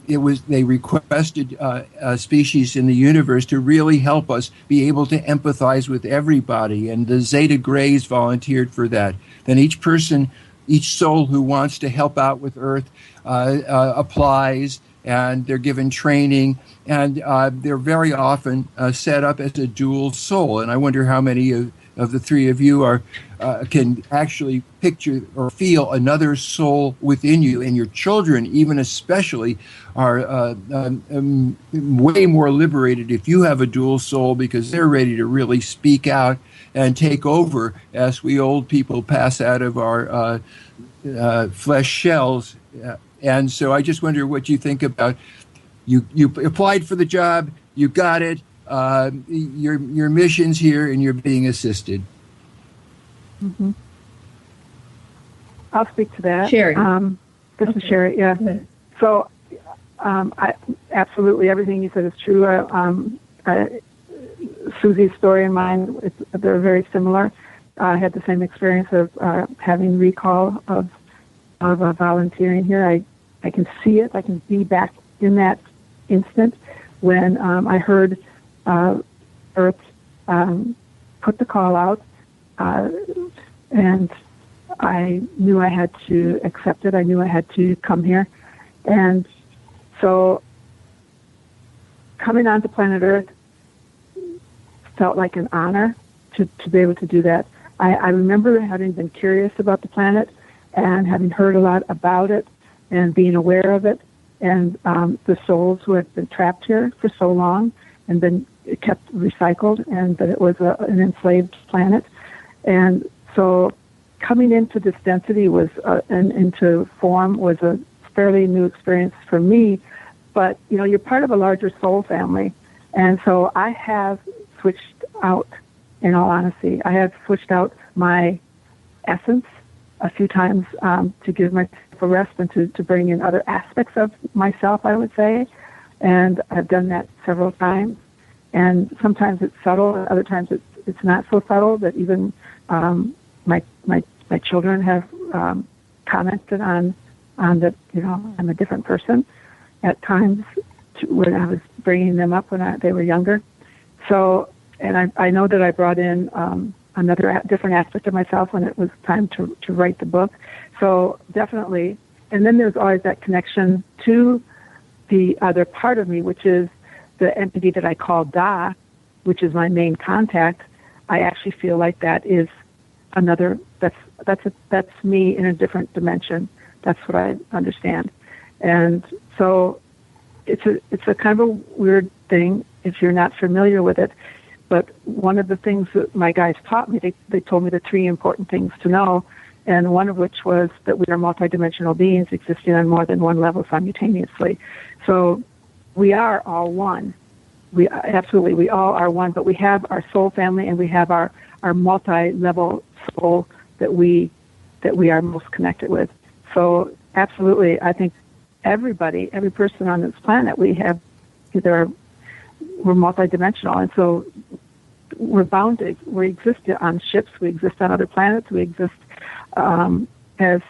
they requested a species in the universe to really help us be able to empathize with everybody, and the Zeta Greys volunteered for that. Then each person, each soul who wants to help out with Earth applies, and they're given training, and they're very often set up as a dual soul. And I wonder how many of the three of you can actually picture or feel another soul within you, and your children, even especially, are way more liberated if you have a dual soul, because they're ready to really speak out and take over as we old people pass out of our flesh shells. And so I just wonder what you think about, you applied for the job, you got it, your mission's here, and you're being assisted. Mm-hmm. I'll speak to that. Sherry. This is Sherry, yeah. Okay. So, absolutely everything you said is true. Susie's story and mine, they're very similar. I had the same experience of having recall of volunteering here. I can see it. I can be back in that instant when I heard Earth put the call out, and I knew I had to accept it. I knew I had to come here. And so coming onto planet Earth felt like an honor to be able to do that. I remember having been curious about the planet and having heard a lot about it and being aware of it, and the souls who had been trapped here for so long and been kept recycled, and that it was an enslaved planet. And so coming into this density was and into form was a fairly new experience for me. But, you know, you're part of a larger soul family. And so I have switched out, in all honesty. I have switched out my essence a few times to give myself a rest and to bring in other aspects of myself, I would say. And I've done that several times. And sometimes it's subtle, and other times it's not so subtle that even my children have commented on that, you know, I'm a different person at times when I was bringing them up when they were younger. So, and I know that I brought in another different aspect of myself when it was time to write the book. So definitely, and then there's always that connection to the other part of me, which is the entity that I call Da, which is my main contact. I actually feel like that is another, that's me in a different dimension. That's what I understand. And so it's a kind of a weird thing if you're not familiar with it. But one of the things that my guys taught me, they told me the 3 important things to know, and one of which was that we are multidimensional beings existing on more than one level simultaneously. So we are all one. We all are one, but we have our soul family and we have our multi-level soul that we are most connected with. So absolutely, I think every person on this planet, we're multidimensional, and so we exist on ships, we exist on other planets, we exist as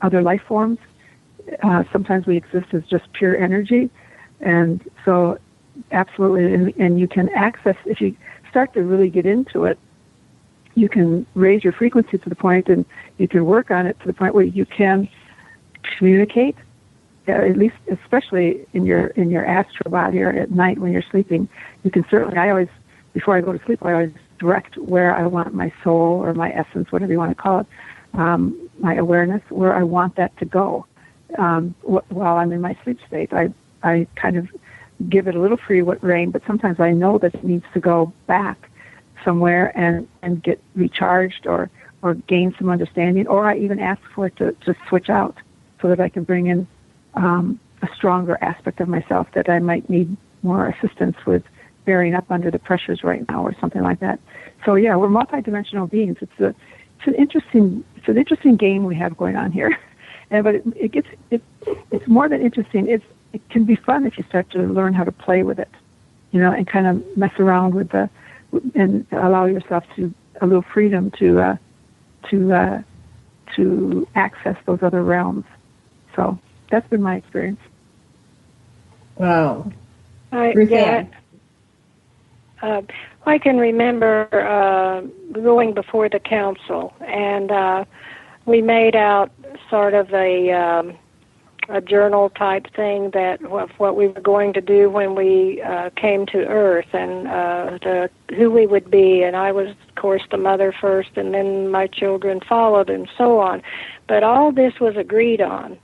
other life forms. Sometimes we exist as just pure energy, and so absolutely, and you can access, if you start to really get into it, you can raise your frequency to the point, and you can work on it to the point where you can communicate, at least, especially in your astral body or at night when you're sleeping. You can certainly, before I go to sleep, I always direct where I want my soul or my essence, whatever you want to call it, my awareness, where I want that to go. While I'm in my sleep state, I kind of give it a little free rein, but sometimes I know that it needs to go back somewhere and get recharged or gain some understanding, or I even ask for it to switch out so that I can bring in a stronger aspect of myself that I might need more assistance with bearing up under the pressures right now or something like that. So yeah, we're multidimensional beings. It's an interesting game we have going on here. But it's more than interesting. It can be fun if you start to learn how to play with it, you know, and kind of mess around with and allow yourself a little freedom to access those other realms. So that's been my experience. Wow. Ruth Ann. I can remember going before the council, and we made out sort of a journal type thing of what we were going to do when we came to Earth, and who we would be. And I was, of course, the mother first, and then my children followed, and so on. But all this was agreed on.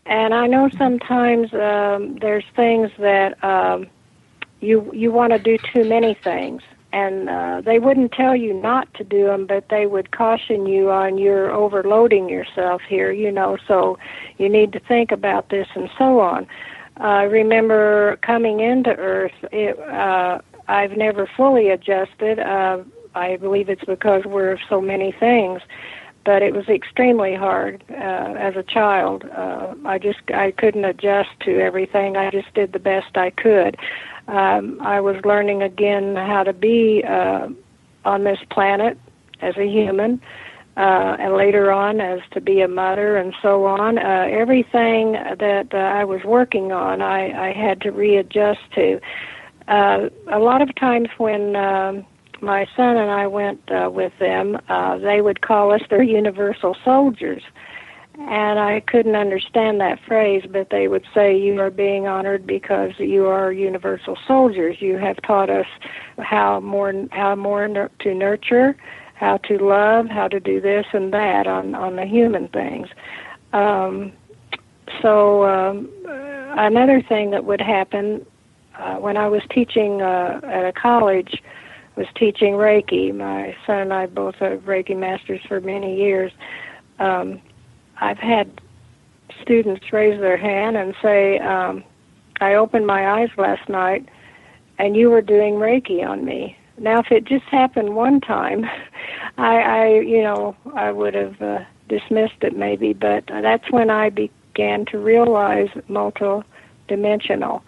And I know sometimes there's things that you want to do too many things. And they wouldn't tell you not to do them, but they would caution you on you're overloading yourself here, you know, so you need to think about this and so on. I remember coming into Earth, I've never fully adjusted. I believe it's because we're so many things, but it was extremely hard as a child. I couldn't adjust to everything. I just did the best I could. I was learning again how to be on this planet as a human, and later on as to be a mother and so on. Everything that I was working on, I had to readjust to. A lot of times when my son and I went with them, they would call us their universal soldiers. And I couldn't understand that phrase, but they would say, you are being honored because you are universal soldiers. You have taught us how more to nurture, how to love, how to do this and that on the human things. Another thing that would happen when I was teaching at a college, was teaching Reiki. My son and I both are Reiki masters for many years. I've had students raise their hand and say, I opened my eyes last night and you were doing Reiki on me. Now, if it just happened one time, I would have dismissed it maybe, but that's when I began to realize multidimensional,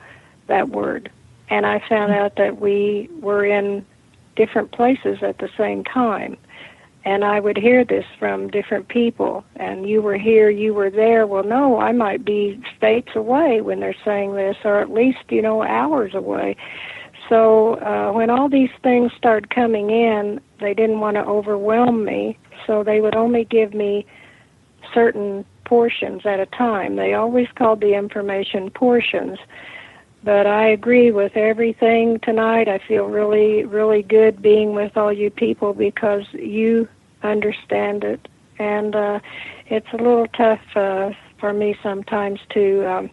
that word. And I found out that we were in different places at the same time. And I would hear this from different people, and you were here, you were there. Well, no, I might be states away when they're saying this, or at least, hours away. So when all these things started coming in, they didn't want to overwhelm me, so they would only give me certain portions at a time. They always called the information portions. But I agree with everything tonight. I feel really, really good being with all you people because you understand it. And it's a little tough for me sometimes to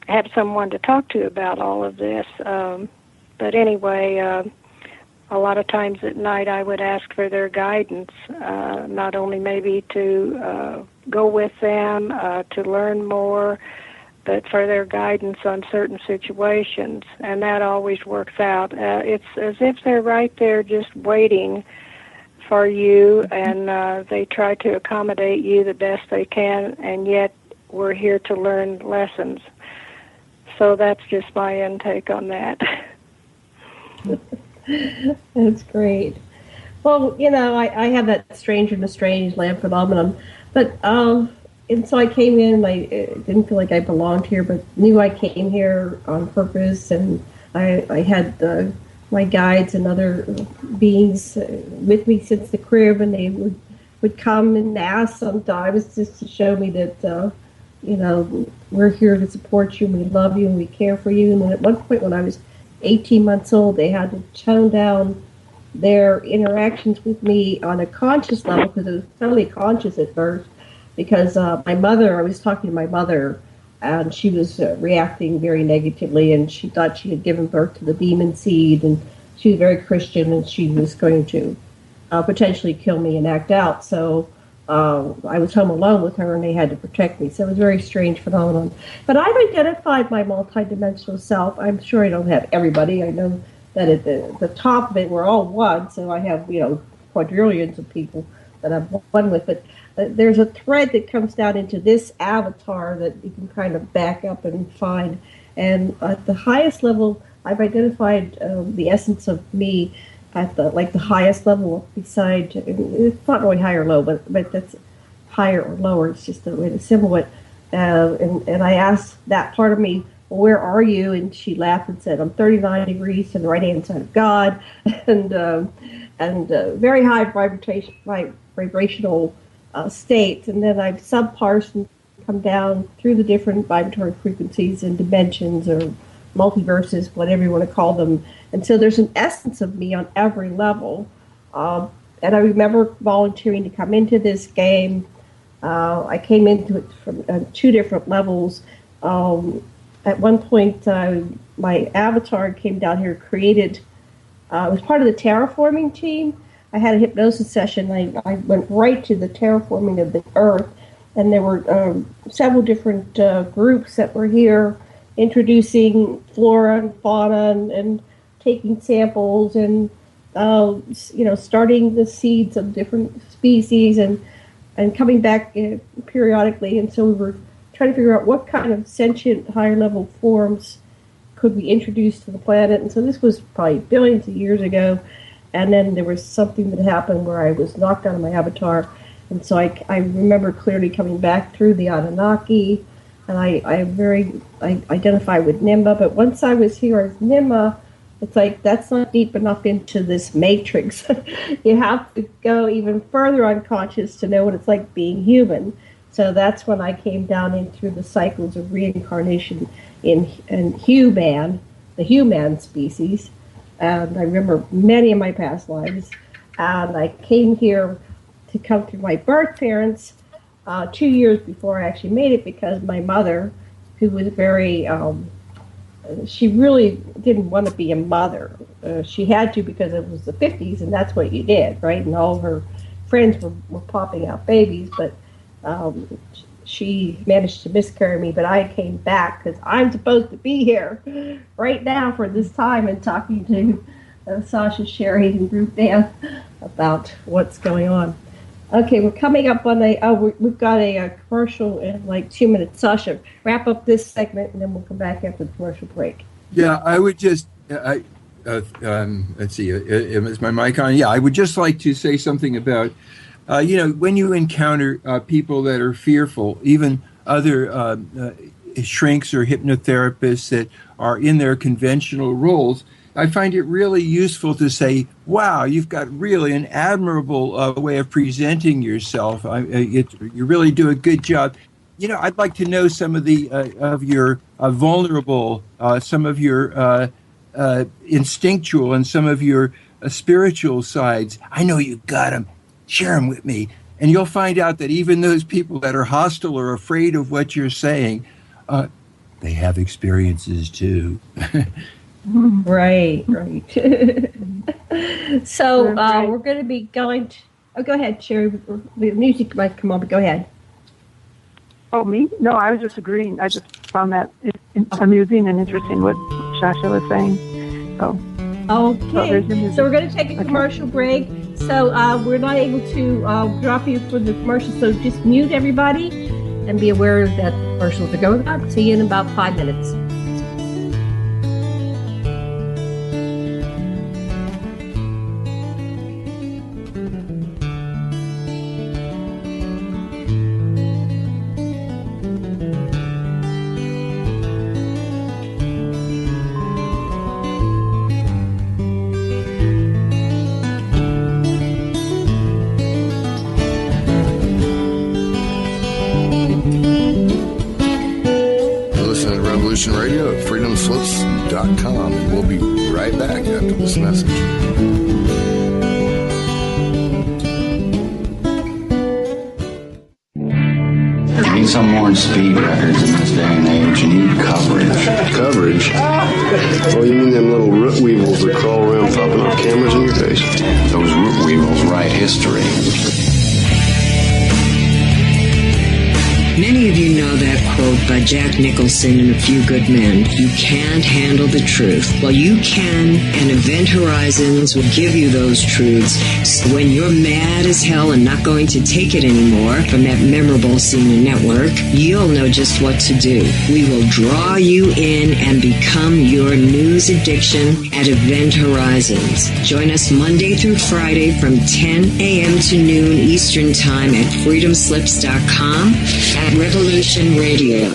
have someone to talk to about all of this. But anyway, a lot of times at night I would ask for their guidance, not only maybe to go with them, to learn more, but for their guidance on certain situations, and that always works out. It's as if they're right there just waiting for you, and they try to accommodate you the best they can, and yet we're here to learn lessons. So that's just my intake on that. That's great. Well, I have that stranger in the strange land phenomenon, but and so I came in, and I didn't feel like I belonged here, but knew I came here on purpose, and I had my guides and other beings with me since the crib, and they would come and ask sometimes just to show me that, we're here to support you, and we love you, and we care for you. And then at one point when I was 18 months old, they had to tone down their interactions with me on a conscious level, because it was totally conscious at first. Because I was talking to my mother, and she was reacting very negatively, and she thought she had given birth to the demon seed, and she was very Christian, and she was going to potentially kill me and act out. So I was home alone with her, and they had to protect me. So it was a very strange phenomenon. But I've identified my multidimensional self. I'm sure I don't have everybody. I know that at the top of it, we're all one, so I have, quadrillions of people that I'm one with, but there's a thread that comes down into this avatar that you can kind of back up and find. And at the highest level, I've identified the essence of me at the highest level beside, it's not really high or low, but that's higher or lower. It's just a way to symbol it. And I asked that part of me, well, where are you? And she laughed and said, I'm 39 degrees to the right-hand side of God, and very high vibrational state. And then I've subparsed and come down through the different vibratory frequencies and dimensions or multiverses, whatever you want to call them. And so there's an essence of me on every level. And I remember volunteering to come into this game. I came into it from two different levels. At one point, my avatar came down here, created, it was part of the terraforming team. I had a hypnosis session. I went right to the terraforming of the earth, and there were several different groups that were here introducing flora and fauna and taking samples and, starting the seeds of different species and coming back periodically. And so we were trying to figure out what kind of sentient higher level forms could we introduce to the planet. And so this was probably billions of years ago. And then there was something that happened where I was knocked out of my avatar. And so I remember clearly coming back through the Anunnaki, and I identify with Nimba. But once I was here as Nimba, it's like that's not deep enough into this matrix. You have to go even further unconscious to know what it's like being human. So that's when I came down in through the cycles of reincarnation in human, the human species. And I remember many of my past lives. And I came here to come to my birth parents 2 years before I actually made it, because my mother, who was very, she really didn't want to be a mother. She had to because it was the 50s, and that's what you did, right? And all her friends were popping out babies, but she managed to miscarry me. But I came back because I'm supposed to be here right now for this time and talking to Sasha, Sherry, and Ruth Ann about what's going on. Okay, we're coming up on we've got a commercial in like 2 minutes. Sasha, wrap up this segment, and then we'll come back after the commercial break. Yeah, I would just, let's see, is my mic on? Yeah, I would just like to say something about, when you encounter people that are fearful, even other shrinks or hypnotherapists that are in their conventional roles, I find it really useful to say, wow, you've got really an admirable way of presenting yourself. You really do a good job. I'd like to know some of your vulnerable, some of your instinctual, and some of your spiritual sides. I know you got them. Share them with me. And you'll find out that even those people that are hostile or afraid of what you're saying, they have experiences too. Right. So we're going to be going to... Oh, go ahead, Sherry. The music might come on, but go ahead. Oh, me? No, I was just agreeing. I just found that amusing and interesting what Sasha was saying. So, okay. So we're going to take a commercial break. So we're not able to drop you for the commercial, so just mute everybody and be aware that the commercials are going on. See you in about 5 minutes. Radio at freedomslips.com, and we'll be right back after this message. You need some more speed records in this day and age. You need coverage. Coverage? Oh, you mean them little root weevils that crawl around popping up cameras in your face? Those root weevils write history. Many of you know that quote by Jack Nicholson in A Few Good Men. You can't handle the truth. Well, you can, and Event Horizons will give you those truths. So when you're mad as hell and not going to take it anymore from that memorable CNN network, you'll know just what to do. We will draw you in and become your news addiction at Event Horizons. Join us Monday through Friday from 10 a.m. to noon Eastern Time at freedomslips.com. At Revolution Radio.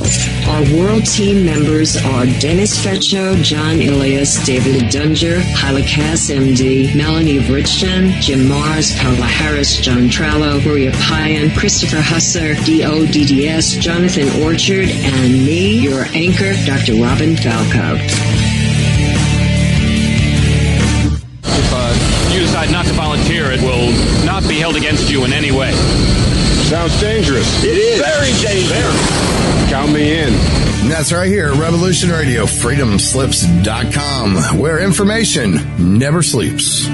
Our world team members are Dennis Fetcho, John Ilias, David Dunger, Hyla Cass, MD, Melanie Vrichton, Jim Mars, Paula Harris, John Trallo, Maria Payan, Christopher Husser, DODDS, Jonathan Orchard, and me, your anchor, Dr. Robin Falco. If you decide not to volunteer, it will not be held against you in any way. Sounds dangerous. It is. Very dangerous. Count me in. And that's right here at Revolution Radio, freedomslips.com, where information never sleeps.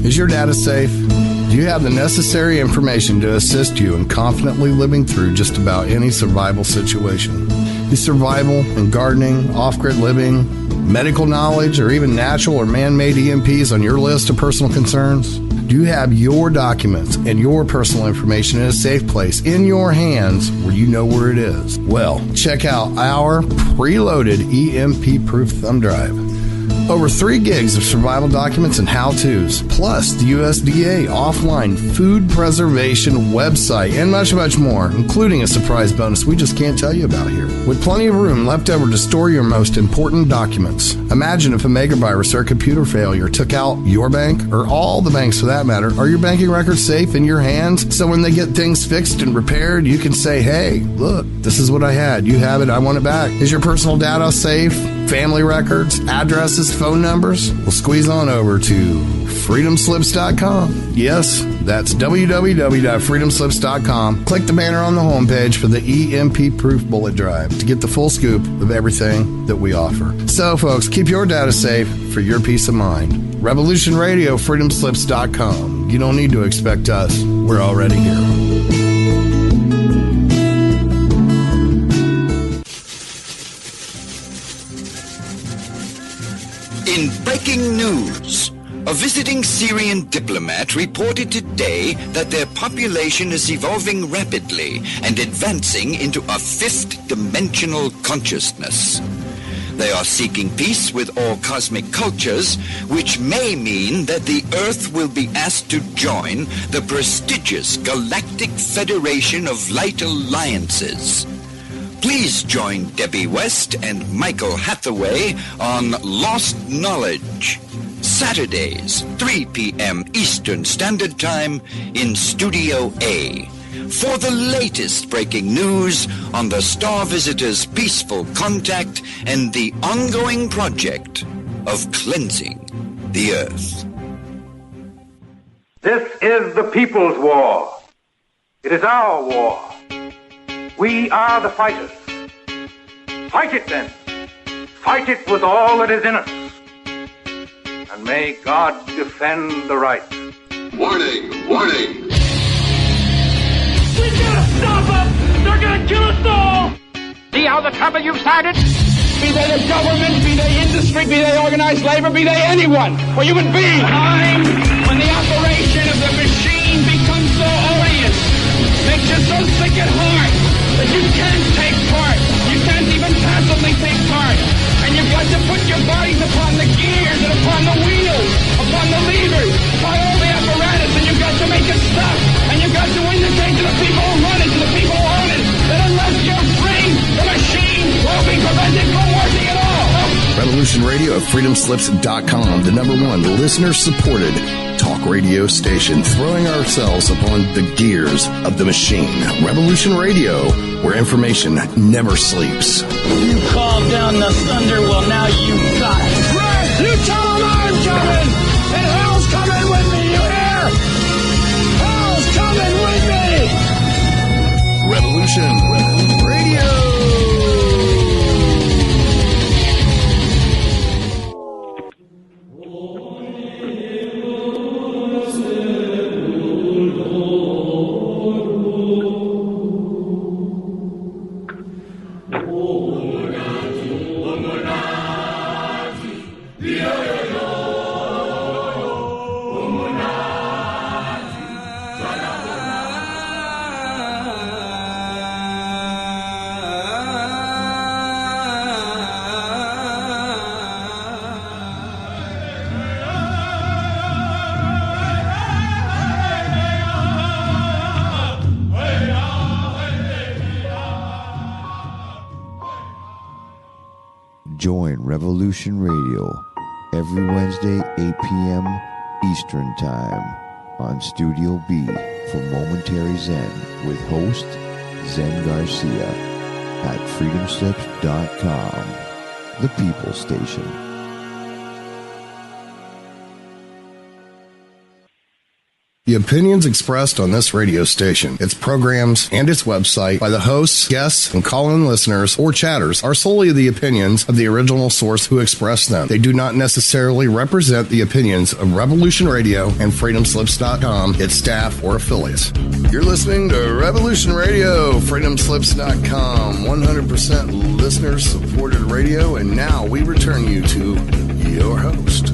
Is your data safe? Do you have the necessary information to assist you in confidently living through just about any survival situation? Is survival and gardening, off-grid living, medical knowledge, or even natural or man-made EMPs on your list of personal concerns? Do you have your documents and your personal information in a safe place in your hands where you know where it is? Well, check out our preloaded EMP-proof thumb drive. Over 3 gigs of survival documents and how-tos, plus the USDA offline food preservation website, and much, much more, including a surprise bonus we just can't tell you about here. With plenty of room left over to store your most important documents. Imagine if a megavirus or a computer failure took out your bank, or all the banks for that matter. Are your banking records safe in your hands? So when they get things fixed and repaired, you can say, hey, look, this is what I had. You have it. I want it back. Is your personal data safe? Family records, addresses, phone numbers? Well, squeeze on over to freedomslips.com. Yes, that's www.freedomslips.com. Click the banner on the homepage for the EMP-proof bullet drive to get the full scoop of everything that we offer. So, folks, keep your data safe for your peace of mind. Revolution Radio, freedomslips.com. You don't need to expect us. We're already here. In breaking news, a visiting Syrian diplomat reported today that their population is evolving rapidly and advancing into a 5th dimensional consciousness. They are seeking peace with all cosmic cultures, which may mean that the Earth will be asked to join the prestigious Galactic Federation of Light Alliances. Please join Debbie West and Michael Hathaway on Lost Knowledge, Saturdays, 3 p.m. Eastern Standard Time in Studio A, for the latest breaking news on the Star Visitors' peaceful contact and the ongoing project of cleansing the Earth. This is the people's war. It is our war. We are the fighters. Fight it then. Fight it with all that is in us. And may God defend the right. Warning! Warning! We gotta stop them! They're gonna kill us all! See how the trouble you've started? Be they the government, be they industry, be they organized labor, be they anyone, or human beings. Time when the operation of the machine becomes so odious, makes you so sick at heart that you can't take part. You can't even passively take part. And you've got to put your bodies upon the gears and upon the wheels, upon the levers, upon all the apparatus, and you've got to make it stop. And you've got to indicate to the people who run it, to the people who own it, that unless you're free, the machine will be prevented from working at all. Revolution Radio at freedomslips.com, the #1 listener-supported talk radio station, throwing ourselves upon the gears of the machine. Revolution Radio, where information never sleeps. You called down the thunder, well now you got it. Right! You tell them I'm coming! And hell's coming with me, you hear? Hell's coming with me! Revolution Radio! Join Revolution Radio every Wednesday, 8 p.m. Eastern Time on Studio B for Momentary Zen with host Zen Garcia at freedomslips.com, the People Station. The opinions expressed on this radio station, its programs, and its website by the hosts, guests, and call-in listeners or chatters are solely the opinions of the original source who expressed them. They do not necessarily represent the opinions of Revolution Radio and freedomslips.com, its staff, or affiliates. You're listening to Revolution Radio, freedomslips.com, 100% listener-supported radio, and now we return you to your host.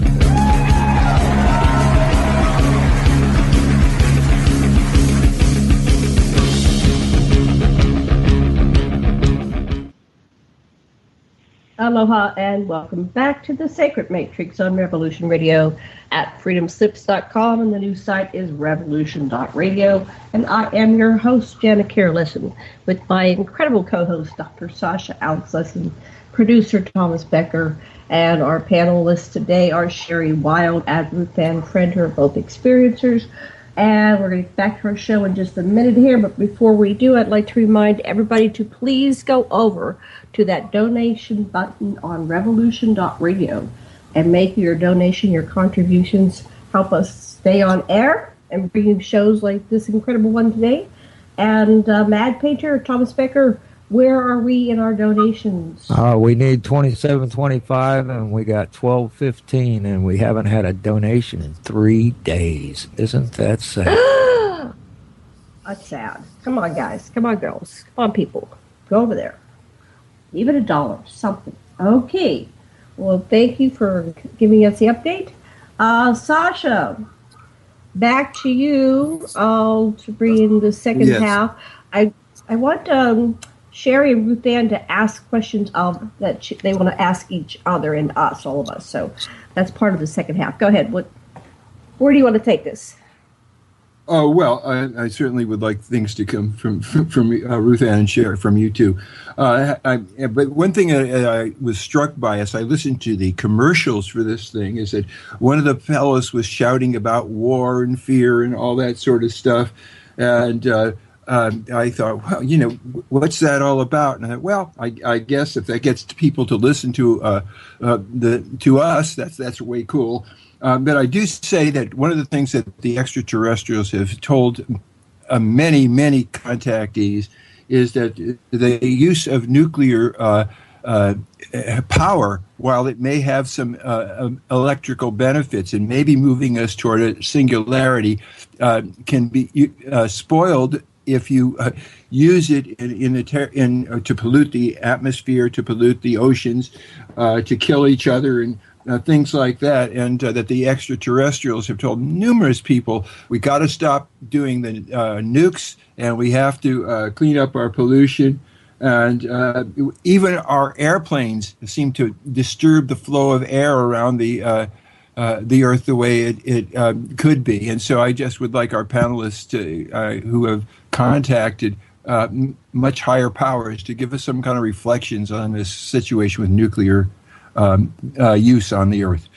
Aloha and welcome back to the Sacred Matrix on Revolution Radio at freedomslips.com, and the new site is revolution.radio. And I am your host, Janet Lessin, with my incredible co-host, Dr. Sasha, Alex Lessin, producer Thomas Becker, and our panelists today are Sherry Wilde and Ruth Ann, friend who are both experiencers. And we're going to get back to our show in just a minute here. But before we do, I'd like to remind everybody to please go over to that donation button on revolution.radio and make your donation, your contributions, help us stay on air and bring you shows like this incredible one today. And Mad Painter, Thomas Becker, where are we in our donations? We need $27.25, and we got $12.15, and we haven't had a donation in 3 days. Isn't that sad? That's sad. Come on, guys. Come on, girls. Come on, people. Go over there. Even $1, something. Okay. Well, thank you for giving us the update. Sasha, back to you to bring in the second half. I want Sherry and Ruth Ann to ask questions that they want to ask each other and us, all of us. So that's part of the second half. Go ahead. Where do you want to take this? Oh, well, I certainly would like things to come from Ruth Ann and Sherry, from you too. But one thing I was struck by as I listened to the commercials for this thing is that one of the fellows was shouting about war and fear and all that sort of stuff. And I thought, well, what's that all about? And I thought, well, I guess if that gets people to listen to us, that's way cool. But I do say that one of the things that the extraterrestrials have told many, many contactees is that the use of nuclear power, while it may have some electrical benefits and maybe moving us toward a singularity, can be spoiled if you use it to pollute the atmosphere, to pollute the oceans, to kill each other, and things like that, and that the extraterrestrials have told numerous people, we got to stop doing the nukes, and we have to clean up our pollution. And even our airplanes seem to disturb the flow of air around the Earth the way it could be. And so I just would like our panelists who have contacted much higher powers to give us some kind of reflections on this situation with nuclear use on the Earth.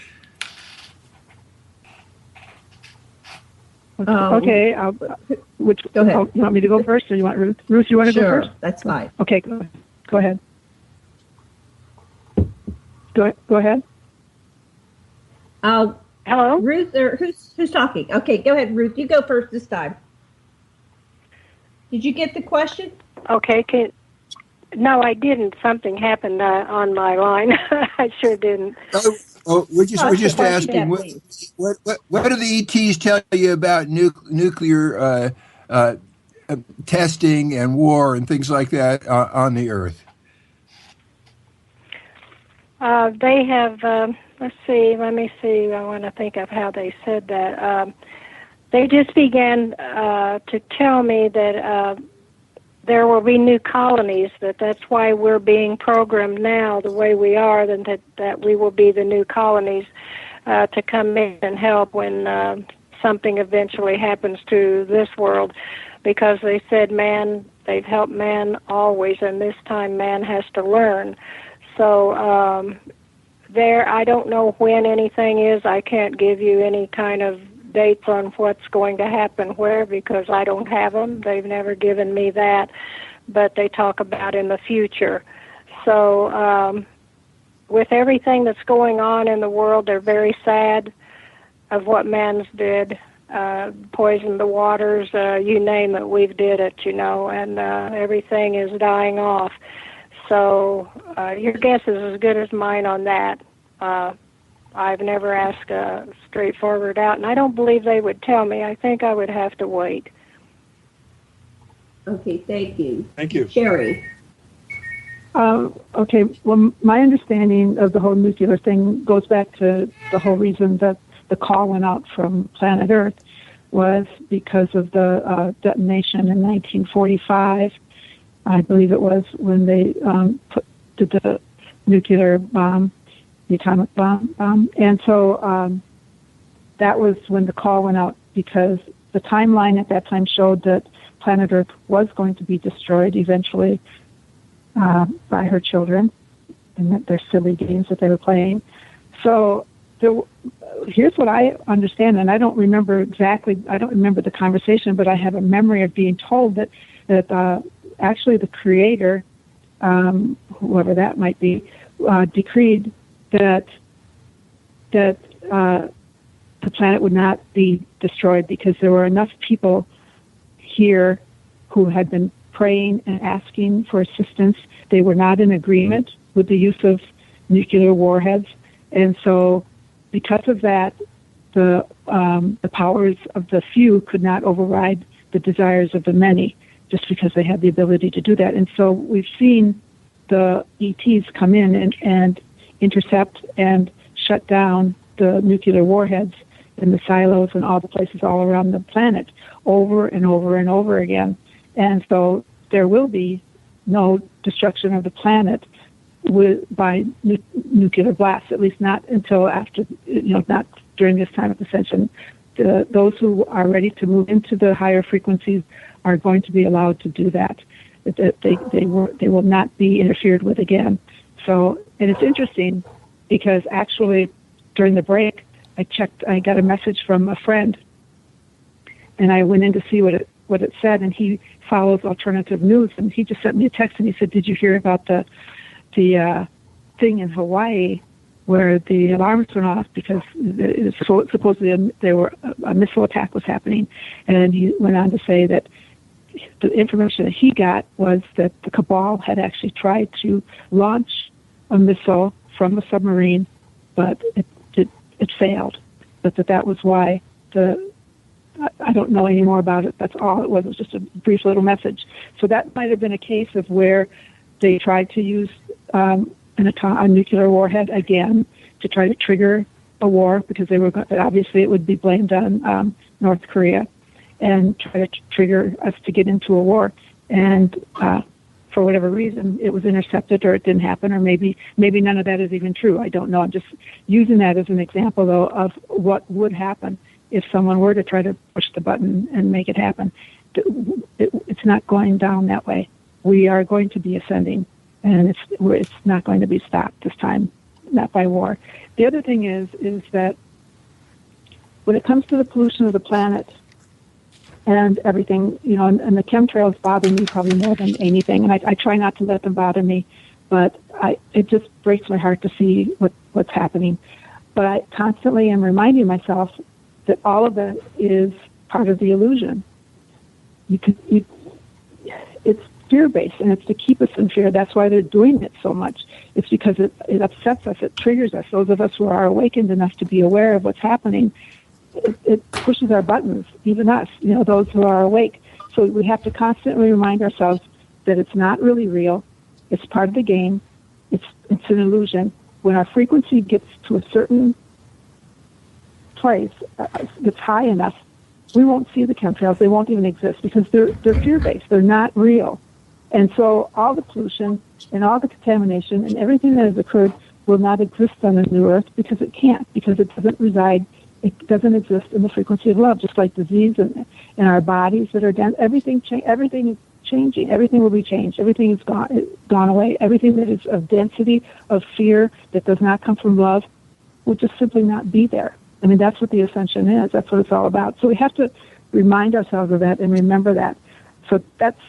Okay. Go ahead. You want me to go first, or you want Ruth? Ruth, you want to go first? That's fine. Okay, go ahead. Go ahead. Hello, Ruth. Or who's talking? Okay, go ahead, Ruth. You go first this time. Did you get the question? Okay. No, I didn't. Something happened on my line. I sure didn't. We're just asking. What do the ETs tell you about nuclear testing and war and things like that on the Earth? They have. Let's see. Let me see. I want to think of how they said that. They just began to tell me that there will be new colonies, that's why we're being programmed now the way we are, and that we will be the new colonies to come in and help when something eventually happens to this world, because they said they've helped man always, and this time man has to learn. So I don't know when anything is. I can't give you any kind of dates on what's going to happen where, because I don't have them. They've never given me that, but they talk about in the future. So with everything that's going on in the world, they're very sad of what man's did, poisoned the waters, you name it, we've did it, and everything is dying off. So your guess is as good as mine on that. I've never asked straightforward out, and I don't believe they would tell me. I think I would have to wait. Okay, thank you. Thank you. Sherry. Okay, well, my understanding of the whole nuclear thing goes back to the whole reason that the call went out from planet Earth was because of the detonation in 1945. I believe it was when they did the nuclear bomb, the atomic bomb. And so that was when the call went out, because the timeline at that time showed that planet Earth was going to be destroyed eventually by her children and their silly games that they were playing. So here's what I understand, and I don't remember exactly, I don't remember the conversation, but I have a memory of being told that actually the Creator, whoever that might be, decreed that the planet would not be destroyed because there were enough people here who had been praying and asking for assistance. They were not in agreement with the use of nuclear warheads, and so because of that, the powers of the few could not override the desires of the many, just because they had the ability to do that. And so we've seen the ETs come in and intercept and shut down the nuclear warheads in the silos and all the places all around the planet over and over and over again. And so there will be no destruction of the planet by nuclear blasts, at least not until after, not during this time of ascension. Those who are ready to move into the higher frequencies are going to be allowed to do that. They will not be interfered with again. So, and it's interesting because actually during the break, I got a message from a friend, and I went in to see what it said, and he follows alternative news, and he just sent me a text, and he said, "Did you hear about the thing in Hawaii where the alarms went off because supposedly a missile attack was happening?" And he went on to say that the information that he got was that the cabal had actually tried to launch a missile from a submarine, but it failed. But that was why I don't know any more about it. That's all it was. It was just a brief little message. So that might have been a case of where they tried to use a nuclear warhead again to try to trigger a war, because they were obviously it would be blamed on North Korea, and try to trigger us to get into a war. And for whatever reason, it was intercepted, or it didn't happen, or maybe none of that is even true. I don't know. I'm just using that as an example, though, of what would happen if someone were to try to push the button and make it happen. It's not going down that way. We are going to be ascending, and it's not going to be stopped this time, not by war. The other thing is that when it comes to the pollution of the planet and everything, and the chemtrails bother me probably more than anything, and I try not to let them bother me, but it just breaks my heart to see what's happening. But I constantly am reminding myself that all of it is part of the illusion. It's fear-based, and it's to keep us in fear. That's why they're doing it so much. It's because it upsets us, it triggers us. Those of us who are awakened enough to be aware of what's happening, it pushes our buttons, even us, those who are awake. So we have to constantly remind ourselves that it's not really real. It's part of the game. It's an illusion. When our frequency gets to a certain place, gets high enough, we won't see the chemtrails. They won't even exist because they're fear-based. They're not real. And so all the pollution and all the contamination and everything that has occurred will not exist on the new Earth, because it can't, because it doesn't reside, it doesn't exist in the frequency of love, just like disease and our bodies that are dense. Everything is changing. Everything will be changed. Everything is gone away. Everything that is of density, of fear, that does not come from love, will just simply not be there. I mean, that's what the ascension is. That's what it's all about. So we have to remind ourselves of that and remember that. So that's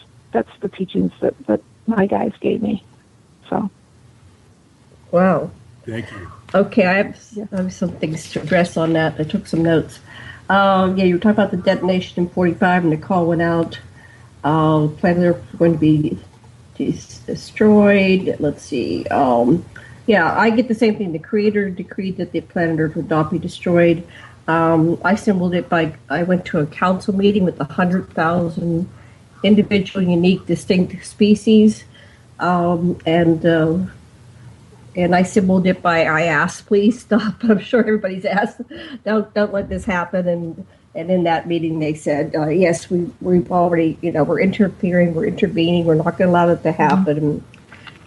the teachings that my guys gave me. So. Wow. Thank you. Okay, I have some things to address on that. I took some notes. You were talking about the detonation in 45, and the call went out. Planet Earth was going to be destroyed. Let's see. I get the same thing. The Creator decreed that the planet Earth would not be destroyed. I symboled it by, I went to a council meeting with 100,000 individual, unique, distinct species, and I symboled it by, I asked, please stop. I'm sure everybody's asked, don't let this happen. And in that meeting, they said, yes, we've already, we're interfering, we're intervening, we're not going to allow it to happen.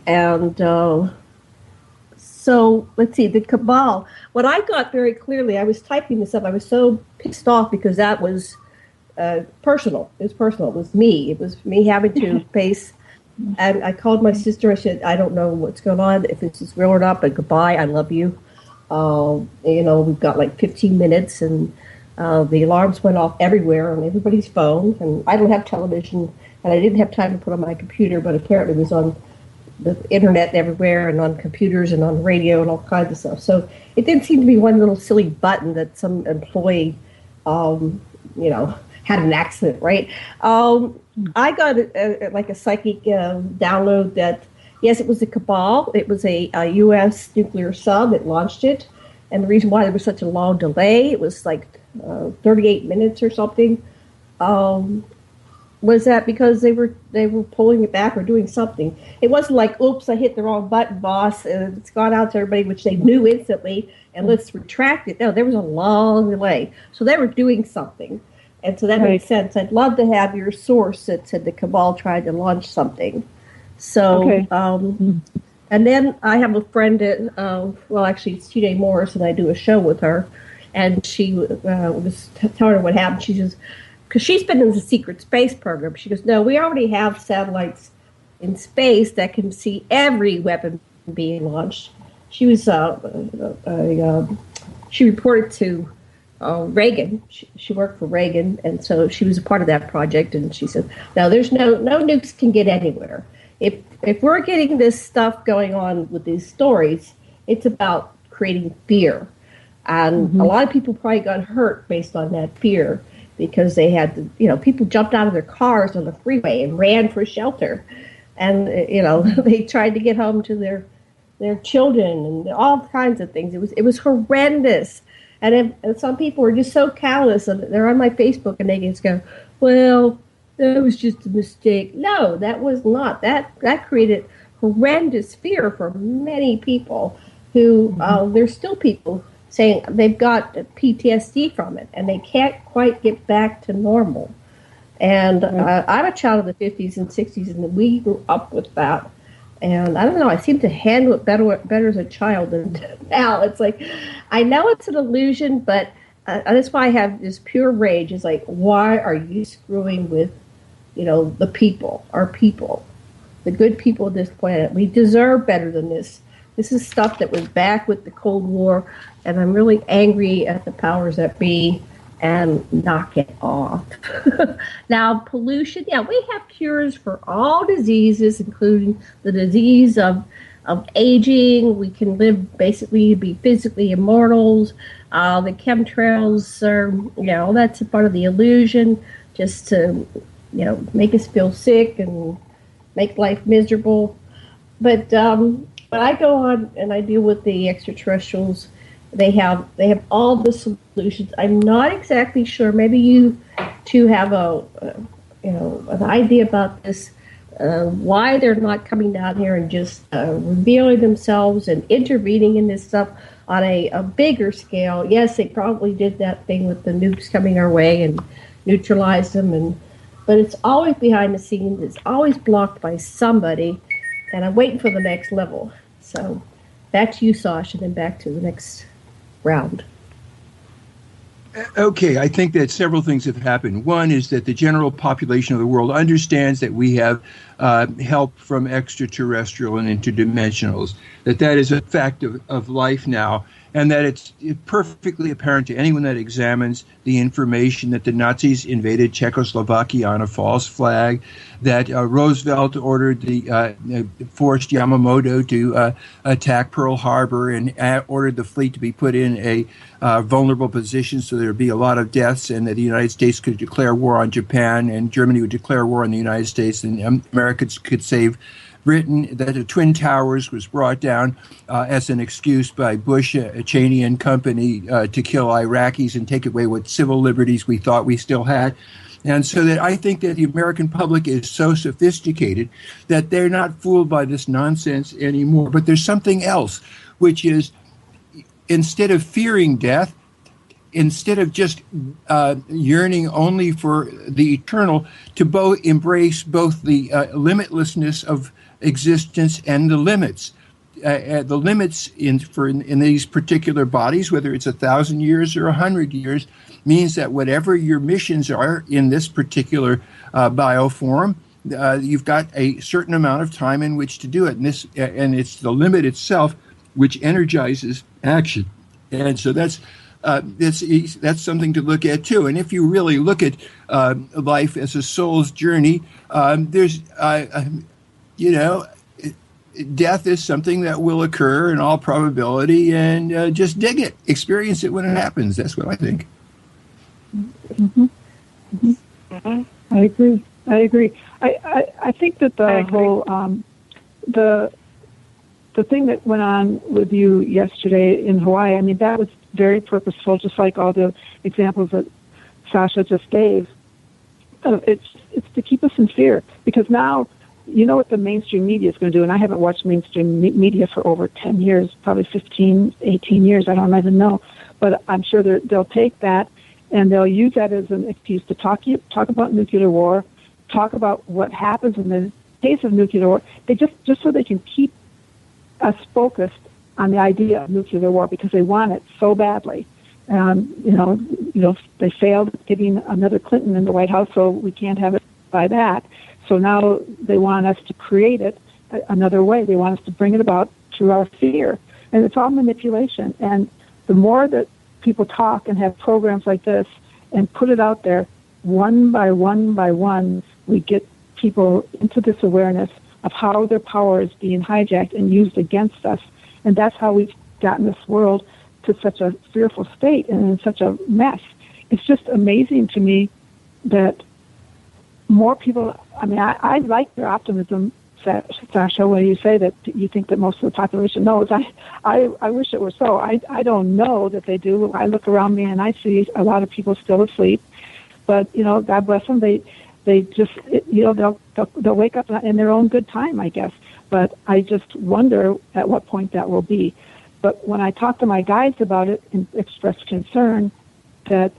And So let's see, the cabal. What I got very clearly, I was typing this up. I was so pissed off because that was personal. It was personal. It was me. It was me having to face. And I called my sister. I said, I don't know what's going on, if this is real or not, but goodbye. I love you. We've got like 15 minutes, and the alarms went off everywhere on everybody's phone. And I don't have television, and I didn't have time to put on my computer, but apparently it was on the internet everywhere and on computers and on radio and all kinds of stuff. So it didn't seem to be one little silly button that some employee, had an accident, right? I got a psychic download that, yes, it was a cabal. It was a U.S. nuclear sub that launched it. And the reason why there was such a long delay, it was like 38 minutes or something, was that because they were pulling it back or doing something. It wasn't like, oops, I hit the wrong button, boss, and it's gone out to everybody, which they knew instantly, and let's retract it. No, there was a long delay. So they were doing something. And so that makes sense. I'd love to have your source that said the cabal tried to launch something. So, and then I have a friend actually it's TJ Morris, and I do a show with her, and she was telling her what happened. She says, because she's been in the secret space program, she goes, no, we already have satellites in space that can see every weapon being launched. She was, she reported to Reagan. She worked for Reagan, and so she was a part of that project. And she said, "No, there's no nukes can get anywhere. If we're getting this stuff going on with these stories, it's about creating fear, and a lot of people probably got hurt based on that fear because they had to, people jumped out of their cars on the freeway and ran for shelter, and they tried to get home to their children and all kinds of things. It was horrendous." And some people are just so callous, and they're on my Facebook, and they just go, well, that was just a mistake. No, that was not. That created horrendous fear for many people who, there's still people saying they've got PTSD from it, and they can't quite get back to normal. And I'm a child of the 50s and 60s, and we grew up with that. And I don't know, I seem to handle it better as a child than now. It's like, I know it's an illusion, but that's why I have this pure rage. It's like, why are you screwing with, the people, our people, the good people of this planet? We deserve better than this. This is stuff that was back with the Cold War, and I'm really angry at the powers that be, and knock it off. Now, pollution, we have cures for all diseases, including the disease of aging. We can live, basically, be physically immortals. The chemtrails are, that's a part of the illusion, just to, make us feel sick and make life miserable. But when I go on and I deal with the extraterrestrials, they have all the solutions. I'm not exactly sure. Maybe you two have an idea about this. Why they're not coming down here and just revealing themselves and intervening in this stuff on a bigger scale. Yes, they probably did that thing with the nukes coming our way and neutralized them, but it's always behind the scenes. It's always blocked by somebody, and I'm waiting for the next level. So back to you, Sasha, and then back to the next round. Okay, I think that several things have happened. One is that the general population of the world understands that we have help from extraterrestrial and interdimensionals, that is a fact of life now, and that it's perfectly apparent to anyone that examines the information that the Nazis invaded Czechoslovakia on a false flag, that Roosevelt ordered forced Yamamoto to attack Pearl Harbor and ordered the fleet to be put in a vulnerable position so there would be a lot of deaths, and that the United States could declare war on Japan and Germany would declare war on the United States, and Americans could save Britain, that the Twin Towers was brought down as an excuse by Bush, Cheney and company to kill Iraqis and take away what civil liberties we thought we still had. And so that I think that the American public is so sophisticated that they're not fooled by this nonsense anymore. But there's something else, which is instead of fearing death, instead of just yearning only for the eternal, to embrace both the limitlessness of existence and the limits. the limits in these particular bodies, whether it's 1,000 years or 100 years, means that whatever your missions are in this particular bioform, you've got a certain amount of time in which to do it, and it's the limit itself which energizes action. And so that's something to look at too. And if you really look at life as a soul's journey, there's death is something that will occur in all probability, and just dig it, experience it when it happens. That's what I think. Mm-hmm. Mm-hmm. Mm-hmm. I agree. I think that the whole the thing that went on with you yesterday in Hawaii, I mean, that was very purposeful, just like all the examples that Sasha just gave. It's to keep us in fear, because now you know what the mainstream media is going to do, and I haven't watched mainstream media for over 10 years, probably 15, 18 years, I don't even know, but I'm sure they'll take that and they'll use that as an excuse to talk about nuclear war, talk about what happens in the case of nuclear war. They just so they can keep us focused on the idea of nuclear war, because they want it so badly. They failed getting another Clinton in the White House, so we can't have it by that. So now they want us to create it another way. They want us to bring it about through our fear. And it's all manipulation. And the more that people talk and have programs like this and put it out there, one by one, we get people into this awareness of how their power is being hijacked and used against us. And that's how we've gotten this world to such a fearful state and in such a mess. It's just amazing to me that more people, I mean, I like your optimism, Sasha, when you say that you think that most of the population knows. I wish it were so. I don't know that they do. I look around me and I see a lot of people still asleep. But, God bless them. They just, they'll wake up in their own good time, I guess. But I just wonder at what point that will be. But when I talk to my guides about it and express concern that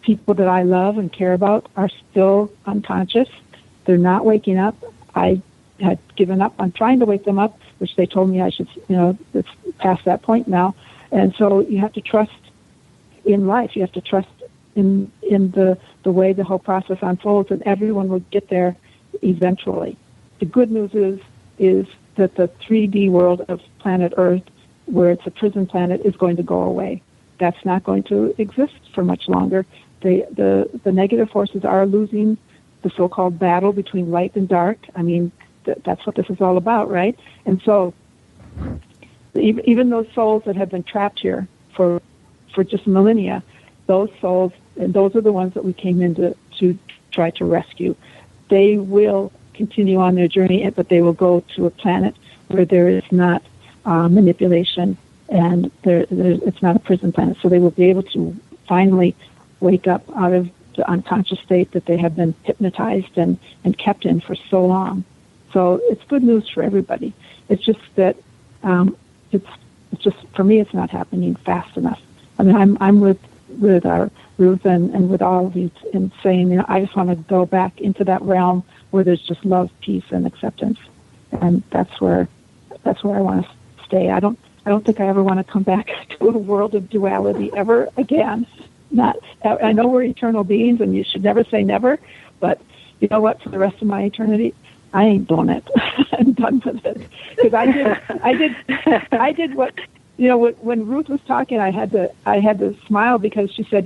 people that I love and care about are still unconscious, they're not waking up. I had given up on trying to wake them up, which they told me I should, it's past that point now. And so you have to trust in life. You have to trust in the way the whole process unfolds, and everyone will get there eventually. The good news is that the 3D world of planet Earth, where it's a prison planet, is going to go away. That's not going to exist for much longer. The negative forces are losing the so-called battle between light and dark. I mean, that's what this is all about, right? And so even those souls that have been trapped here for just millennia, those souls, and those are the ones that we came in to try to rescue. They will continue on their journey, but they will go to a planet where there is not manipulation, and it's not a prison planet. So they will be able to finally wake up out of the unconscious state that they have been hypnotized and kept in for so long. So it's good news for everybody. It's just that it's just, for me, it's not happening fast enough. I mean, I'm with our Ruth and with all of you in saying, I just want to go back into that realm where there's just love, peace, and acceptance, and that's where I want to stay. I don't think I ever want to come back to a world of duality ever again. I know we're eternal beings, and you should never say never, but you know what? For the rest of my eternity, I ain't doing it. I'm done with it, because I did what. When Ruth was talking, I had to smile, because she said,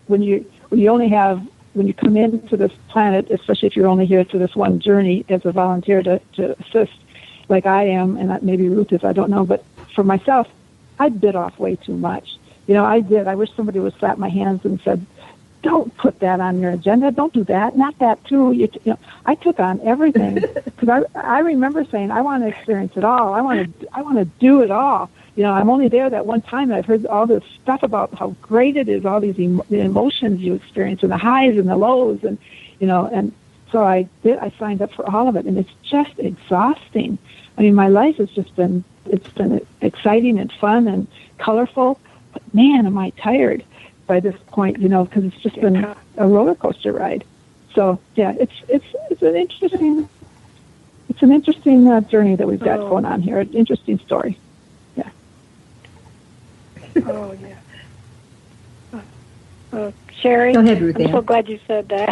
when you come into this planet, especially if you're only here to this one journey as a volunteer to assist, like I am, and maybe Ruth is, I don't know, but for myself, I bit off way too much. I did. I wish somebody would slap my hands and said, don't put that on your agenda. Don't do that. Not that too. I took on everything, because I remember saying, I want to experience it all. I want to do it all. I'm only there that one time. I've heard all this stuff about how great it is, all these the emotions you experience, and the highs and the lows, and and so I signed up for all of it, and it's just exhausting. I mean, my life has just been exciting and fun and colorful, but man, am I tired by this point, because it's just been a roller coaster ride. So yeah, it's an interesting it's an interesting journey that we've got going on here. An interesting story. Yeah. Oh, yeah. Sherry, go ahead, Ruth Ann. I'm so glad you said that.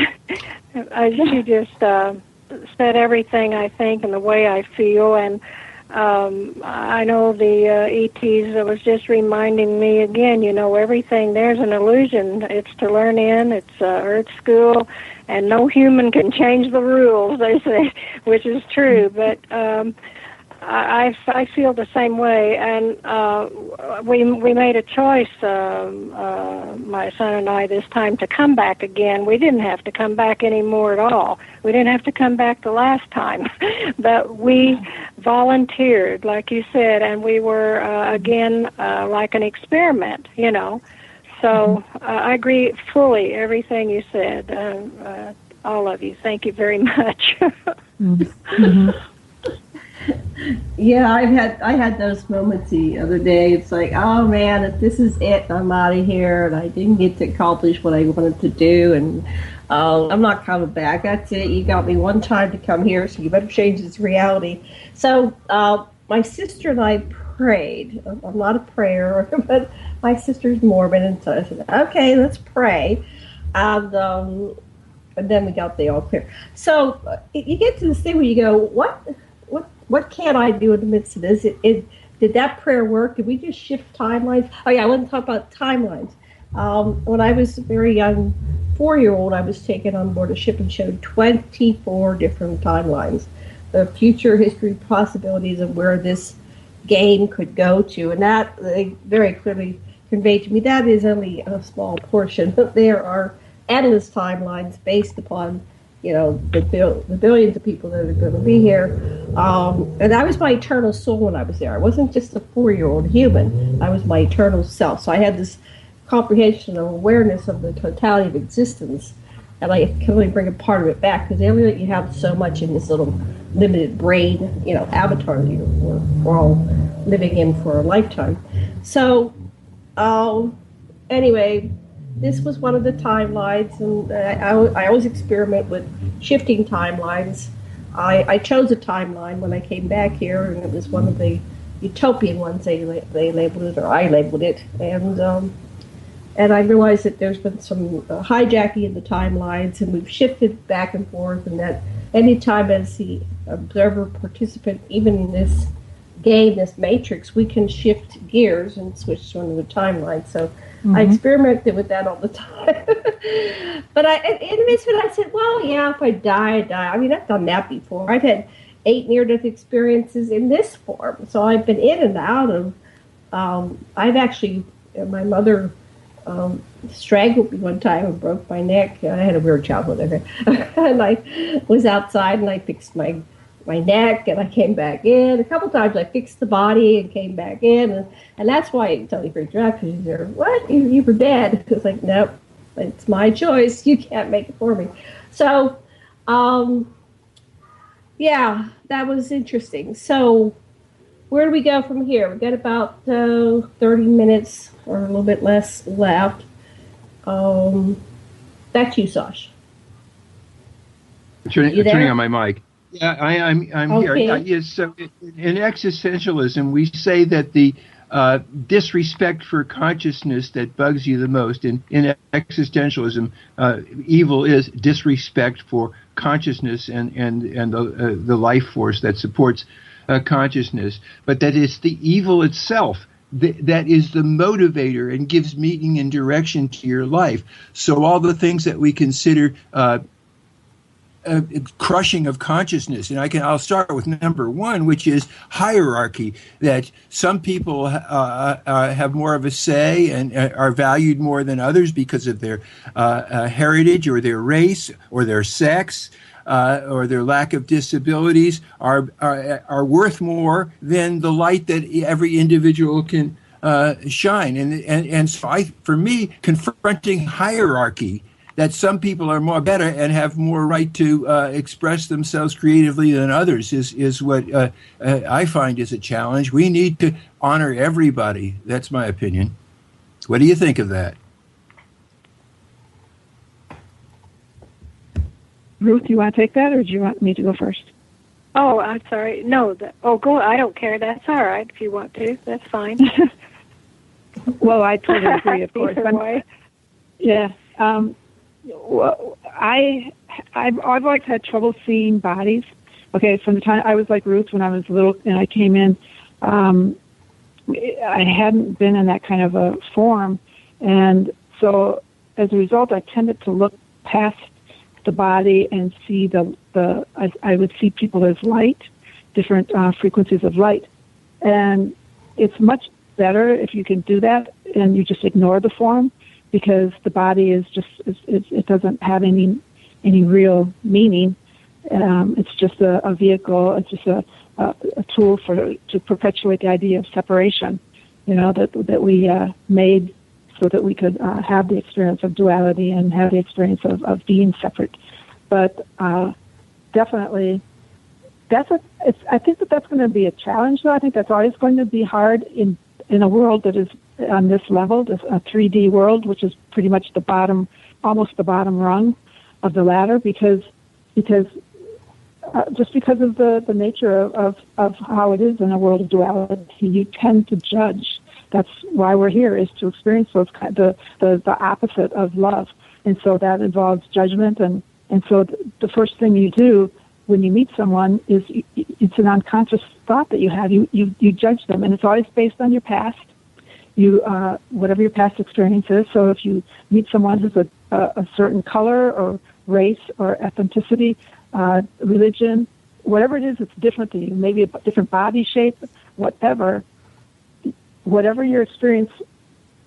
She just said everything I think and the way I feel, and I know the ETs was just reminding me again, everything there's an illusion. It's to learn in, it's Earth school, and no human can change the rules, they say, which is true, but I feel the same way, and we made a choice, my son and I, this time to come back again. We didn't have to come back anymore at all. We didn't have to come back the last time, but we volunteered, like you said, and we were, again, like an experiment, So I agree fully everything you said, all of you. Thank you very much. Mm-hmm. Yeah, I had those moments the other day. It's like, oh man, if this is it, I'm out of here, and I didn't get to accomplish what I wanted to do, and I'm not coming back. That's it. You got me one time to come here, so you better change this reality. So my sister and I prayed. I'm not a prayer, but my sister's Mormon, and so I said, okay, let's pray. And then we got the all clear. So you get to this thing where you go, what can I do in the midst of this? Did that prayer work? Did we just shift timelines? Oh, yeah, I want to talk about timelines. When I was a very young 4-year-old, I was taken on board a ship and showed 24 different timelines, the future history possibilities of where this game could go to. And that they very clearly conveyed to me that is only a small portion. There are endless timelines based upon the billions of people that are going to be here. And I was my eternal soul when I was there. I wasn't just a 4-year-old human. I was my eternal self. So I had this comprehension of awareness of the totality of existence. And I can only bring a part of it back because they only let you have so much in this little limited brain, avatar that we're all living in for a lifetime. So anyway, this was one of the timelines, and I always experiment with shifting timelines. I chose a timeline when I came back here, and it was one of the utopian ones. They labeled it, or I labeled it, and I realized that there's been some hijacking in the timelines, and we've shifted back and forth, and that any time as the observer participant, even in this game, this matrix, we can shift gears and switch to another timeline. So I experimented with that all the time. But in the midst of it, I said, well, yeah, if I die, I die. I mean, I've done that before. I've had 8 near-death experiences in this form. So I've been in and out of, I've actually, my mother strangled me one time and broke my neck. I had a weird childhood. And I was outside and I fixed my neck, and I came back in. A couple times I fixed the body and came back in, and that's why it totally freaked her out, because she's there, what? You were dead. It's like, nope, it's my choice. You can't make it for me. So, yeah, that was interesting. So, where do we go from here? We've got about 30 minutes or a little bit less left. Back to you, Sasha. Turning on my mic. Yeah, I'm okay. here. Yeah, yes. So in existentialism, we say that the disrespect for consciousness that bugs you the most. In existentialism, evil is disrespect for consciousness and the life force that supports consciousness. But that is the evil itself that is the motivator and gives meaning and direction to your life. So all the things that we consider crushing of consciousness, and I'll start with number 1, which is hierarchy. That some people have more of a say and are valued more than others because of their heritage or their race or their sex or their lack of disabilities are worth more than the light that every individual can shine. And so for me, confronting hierarchy, that some people are more better and have more right to express themselves creatively than others is what I find is a challenge. We need to honor everybody. That's my opinion. What do you think of that? Ruth, you want to take that, or do you want me to go first? Oh, I'm sorry. No. Go. I don't care. That's all right if you want to. That's fine. Well, I totally agree, of course. Either way. Yeah. Well, I've always had trouble seeing bodies. Okay, from the time I was like Ruth when I was little and I came in, I hadn't been in that kind of a form, and so as a result, I tended to look past the body and see I would see people as light, different frequencies of light, and it's much better if you can do that and you just ignore the form, because the body is just it doesn't have any real meaning. It's just a vehicle. It's just a tool to perpetuate the idea of separation. That we made so that we could have the experience of duality and have the experience of being separate. But definitely, I think that's going to be a challenge, though. I think that's always going to be hard in a world that is on this level, this 3D world, which is pretty much almost the bottom rung of the ladder, because just because of the nature of how it is in a world of duality, you tend to judge. That's why we're here, is to experience the opposite of love. And so that involves judgment. And so the first thing you do when you meet someone is it's an unconscious thought that you have. You judge them, and it's always based on your past. Whatever your past experience is. So if you meet someone who's a certain color or race or ethnicity, religion, whatever it is, it's different than you. Maybe a different body shape, whatever your experience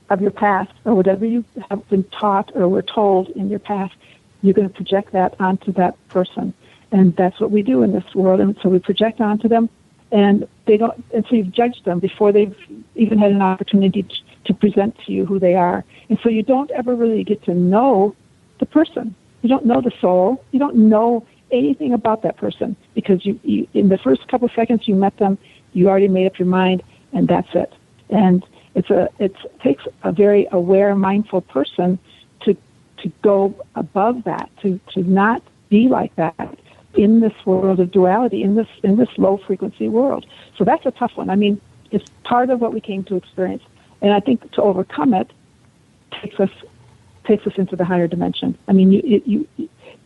of your past, or whatever you have been taught or were told in your past, you're going to project that onto that person. And that's what we do in this world. And so we project onto them, and so you've judged them before they've even had an opportunity to present to you who they are. And so you don't ever really get to know the person. You don't know the soul. You don't know anything about that person, because you in the first couple of seconds you met them, you already made up your mind, and that's it. And it takes a very aware, mindful person to go above that, to not be like that in this world of duality, in this low frequency world. So that's a tough one. I mean, it's part of what we came to experience, and I think to overcome it takes us into the higher dimension. I mean,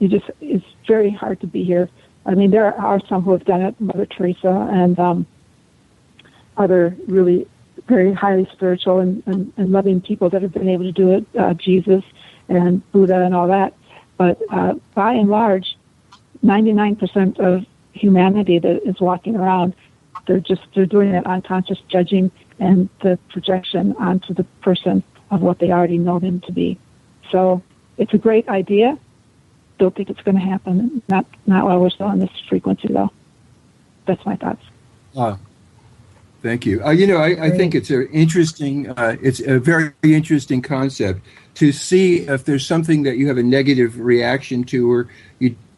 it's very hard to be here. I mean, there are some who have done it, Mother Teresa and other really very highly spiritual and loving people that have been able to do it, Jesus and Buddha and all that. But by and large, 99% of humanity that is walking around, they're doing that unconscious judging and the projection onto the person of what they already know them to be. So it's a great idea. Don't think it's going to happen. Not while we're still on this frequency, though. That's my thoughts. Thank you. I think it's it's a very interesting concept to see if there's something that you have a negative reaction to, or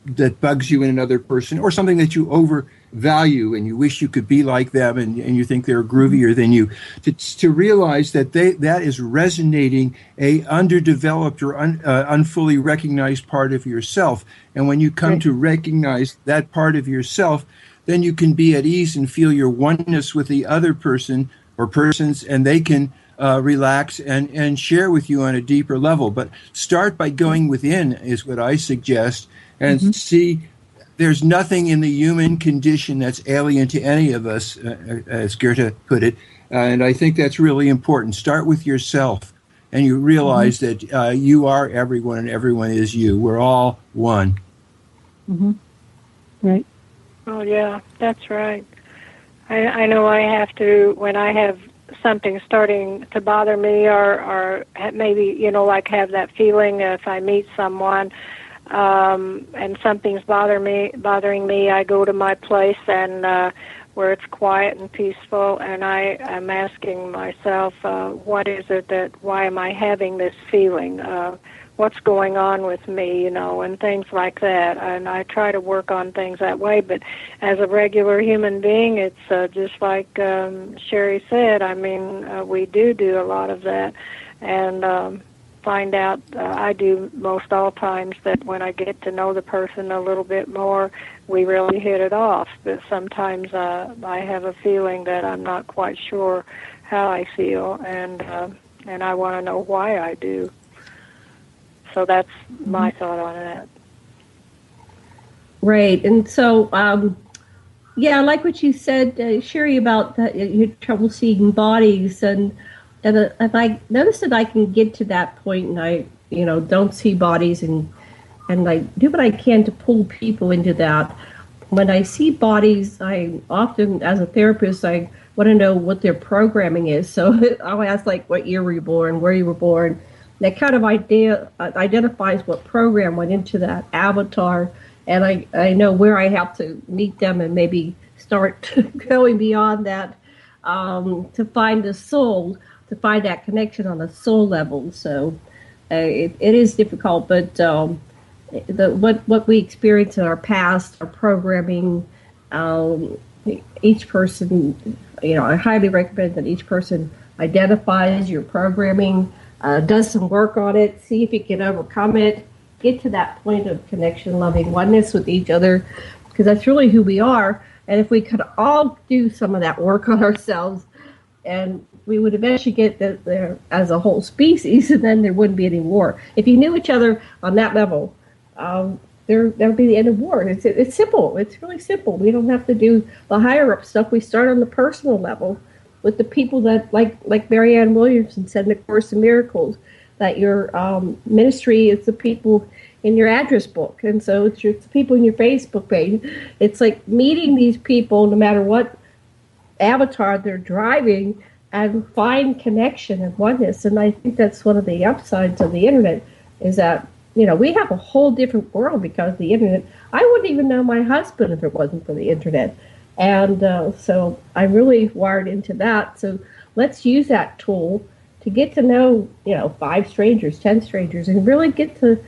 that bugs you in another person, or something that you overvalue and you wish you could be like them, and you think they're groovier than you. To realize that that is resonating a underdeveloped or unfully recognized part of yourself. And when you come to recognize that part of yourself, then you can be at ease and feel your oneness with the other person or persons, and they can relax and share with you on a deeper level. But start by going within is what I suggest, and see there's nothing in the human condition that's alien to any of us, as Goethe put it. And I think that's really important. Start with yourself, and you realize that you are everyone and everyone is you. We're all one. Right. Oh, yeah, that's right. I know I have to, when I have something starting to bother me, or maybe, like have that feeling if I meet someone and something's bothering me, I go to my place and where it's quiet and peaceful, and I'm asking myself, what is it why am I having this feeling? What's going on with me, and things like that. And I try to work on things that way, but as a regular human being, it's just like Sherry said, I mean, we do a lot of that. And find out, I do most all times, that when I get to know the person a little bit more, we really hit it off. But sometimes I have a feeling that I'm not quite sure how I feel, and I want to know why I do. So that's my thought on that. Right, and so, yeah, I like what you said, Sherry, about your trouble seeing bodies, and I noticed that I can get to that point, and I, don't see bodies, and I do what I can to pull people into that. When I see bodies, I often, as a therapist, I want to know what their programming is. So I'll ask, like, what year were you born, where you were born. That kind of idea identifies what program went into that avatar, and I know where I have to meet them and maybe start going beyond that to find the soul, to find that connection on a soul level. So it is difficult, but what we experience in our past, our programming, each person, I highly recommend that each person identifies your programming, does some work on it, see if you can overcome it, get to that point of connection, loving oneness with each other, because that's really who we are. And if we could all do some of that work on ourselves, and we would eventually get there as a whole species, and then there wouldn't be any war. If you knew each other on that level, that would be the end of war. It's simple. It's really simple. We don't have to do the higher up stuff. We start on the personal level with the people that, like Marianne Williamson said in the Course in Miracles, that your ministry is the people in your address book, and so it's the people in your Facebook page. It's like meeting these people, no matter what avatar they're driving, and find connection and oneness. And I think that's one of the upsides of the internet, is that we have a whole different world because of the internet. I wouldn't even know my husband if it wasn't for the internet. And so I'm really wired into that. So let's use that tool to get to know, 5 strangers, 10 strangers, and really get to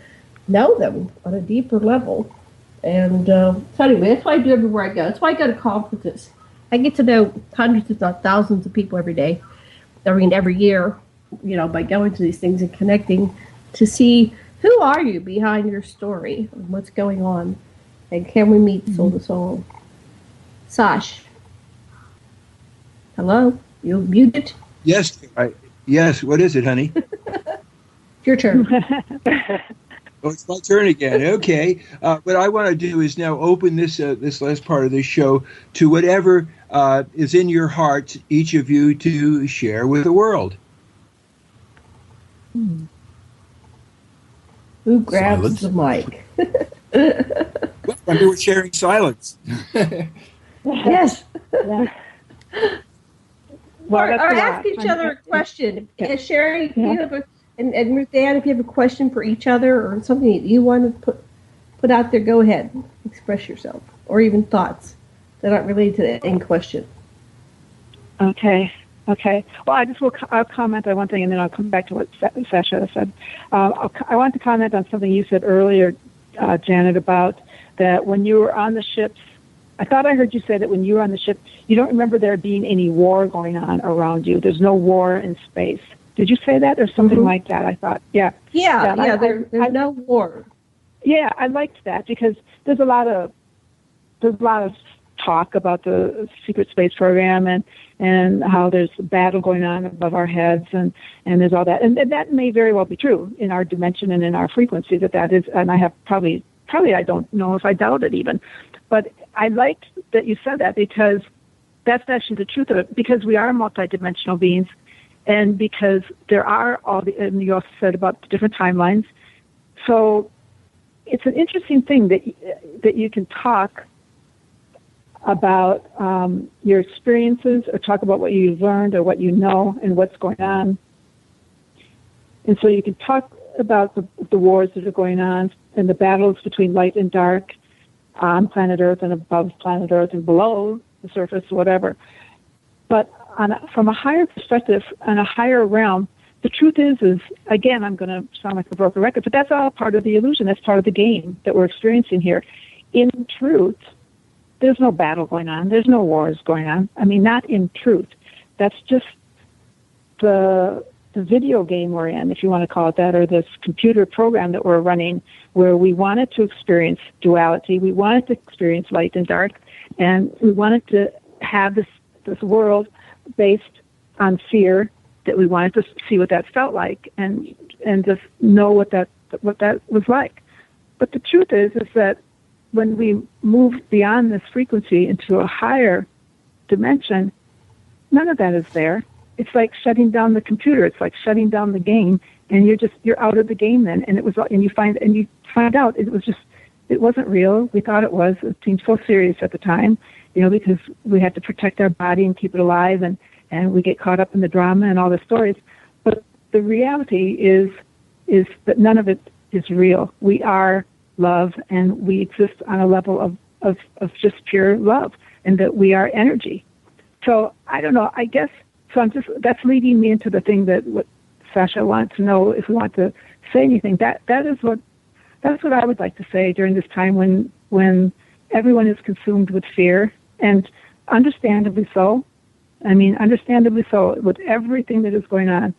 know them on a deeper level. And so anyway, that's what I do everywhere I go. That's why I go to conferences. I get to know hundreds, if not thousands, of people every day. Every year, by going to these things and connecting to see who are you behind your story and what's going on, and can we meet soul to soul. Sash, hello, you muted? Yes, yes. What is it, honey? Your turn. Oh, it's my turn again. Okay. What I want to do is now open this last part of this show to whatever is in your hearts, each of you, to share with the world. Who grabs the mic? Well, we were sharing silence. Yes. Yeah. Or ask each other a question. Sherry, if you have and Ruth Ann, if you have a question for each other or something that you want to put out there, go ahead, express yourself, or even thoughts that aren't related to that in question. Okay. Well, I'll comment on one thing, and then I'll come back to what Sasha said. I want to comment on something you said earlier, Janet, about that when you were on the ships. I thought I heard you say that when you were on the ship, you don't remember there being any war going on around you. There's no war in space. Did you say that or something like that? I thought, yeah. There's no war. Yeah, I liked that because there's a lot of talk about the secret space program and how there's a battle going on above our heads and there's all that. And that may very well be true in our dimension and in our frequency that is, and I have probably I don't know if I doubt it even. But I liked that you said that because that's actually the truth of it, because we are multidimensional beings. And because there are and you also said about the different timelines. So it's an interesting thing that you can talk about your experiences or talk about what you've learned or what you know and what's going on. And so you can talk about the wars that are going on and the battles between light and dark on planet Earth and above planet Earth and below the surface, whatever. But from a higher perspective, on a higher realm, the truth is again, I'm going to sound like a broken record, but that's all part of the illusion. That's part of the game that we're experiencing here. In truth, there's no battle going on. There's no wars going on. I mean, not in truth. That's just the video game we're in, if you want to call it that, or this computer program that we're running, where we wanted to experience duality, we wanted to experience light and dark, and we wanted to have this world based on fear, that we wanted to see what that felt like and just know what that was like. But the truth is that when we move beyond this frequency into a higher dimension, none of that is there. It's like shutting down the computer. It's like shutting down the game, and you're out of the game then. And you find out it wasn't real. We thought it was. It seemed so serious at the time, because we had to protect our body and keep it alive, and we get caught up in the drama and all the stories. But the reality is that none of it is real. We are love, and we exist on a level of just pure love, and that we are energy. So I don't know, I guess, that's leading me into the thing that what Sasha wants to know, if we want to say anything. That's what I would like to say during this time when everyone is consumed with fear, and understandably so. I mean, understandably so, with everything that is going on.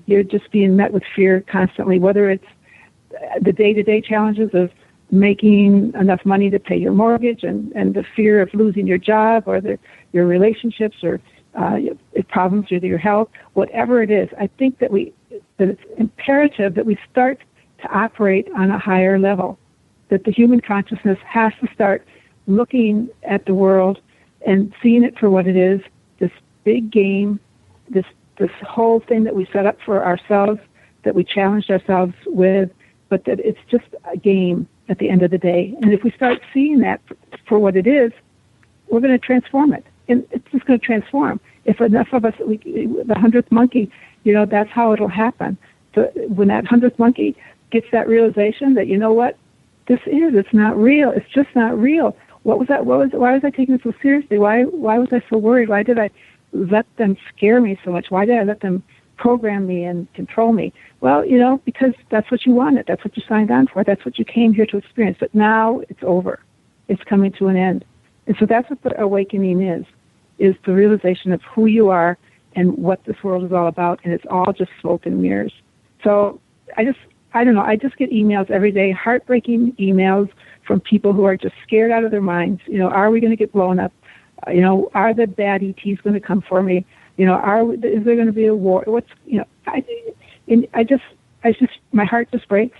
You're just being met with fear constantly, whether it's the day-to-day challenges of making enough money to pay your mortgage, and the fear of losing your job, or your relationships, or problems with your health, whatever it is. I think that it's imperative that we start to operate on a higher level, that the human consciousness has to start looking at the world and seeing it for what it is, this big game, this whole thing that we set up for ourselves, that we challenged ourselves with, but that it's just a game at the end of the day. And if we start seeing that for what it is, we're going to transform it. And it's just going to transform. If enough of us, the 100th monkey, that's how it'll happen. So when that 100th monkey gets that realization that, it's not real. It's just not real. What was that? Why was I taking it so seriously? Why was I so worried? Why did I let them scare me so much? Why did I let them program me and control me? Well, because that's what you wanted. That's what you signed on for. That's what you came here to experience. But now it's over. It's coming to an end. And so that's what the awakening is the realization of who you are and what this world is all about. And it's all just smoke and mirrors. So I don't know. I just get emails every day, heartbreaking emails from people who are just scared out of their minds. Are we going to get blown up? Are the bad ETs going to come for me? Is there going to be a war? My heart just breaks.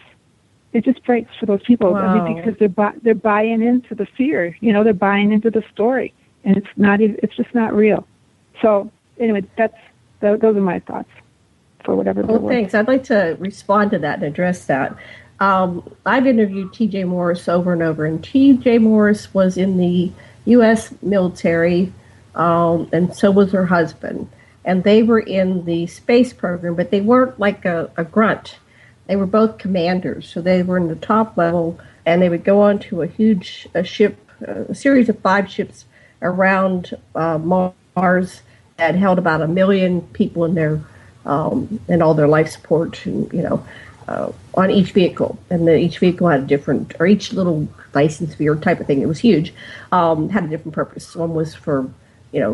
It just breaks for those people. Wow. I mean, because they're buying into the fear. They're buying into the story, and it's just not real. So anyway, those are my thoughts for whatever. Well, thanks. I'd like to respond to that and address that. I've interviewed T.J. Morris over and over, and T.J. Morris was in the U.S. military, and so was her husband. And they were in the space program, but they weren't like a grunt. They were both commanders, so they were in the top level, and they would go on to a huge ship, a series of 5 ships around Mars that held about 1 million people in there, and all their life support, and, on each vehicle. And each vehicle had a different, or each little Eternisphere type of thing, it was huge, had a different purpose. One was for,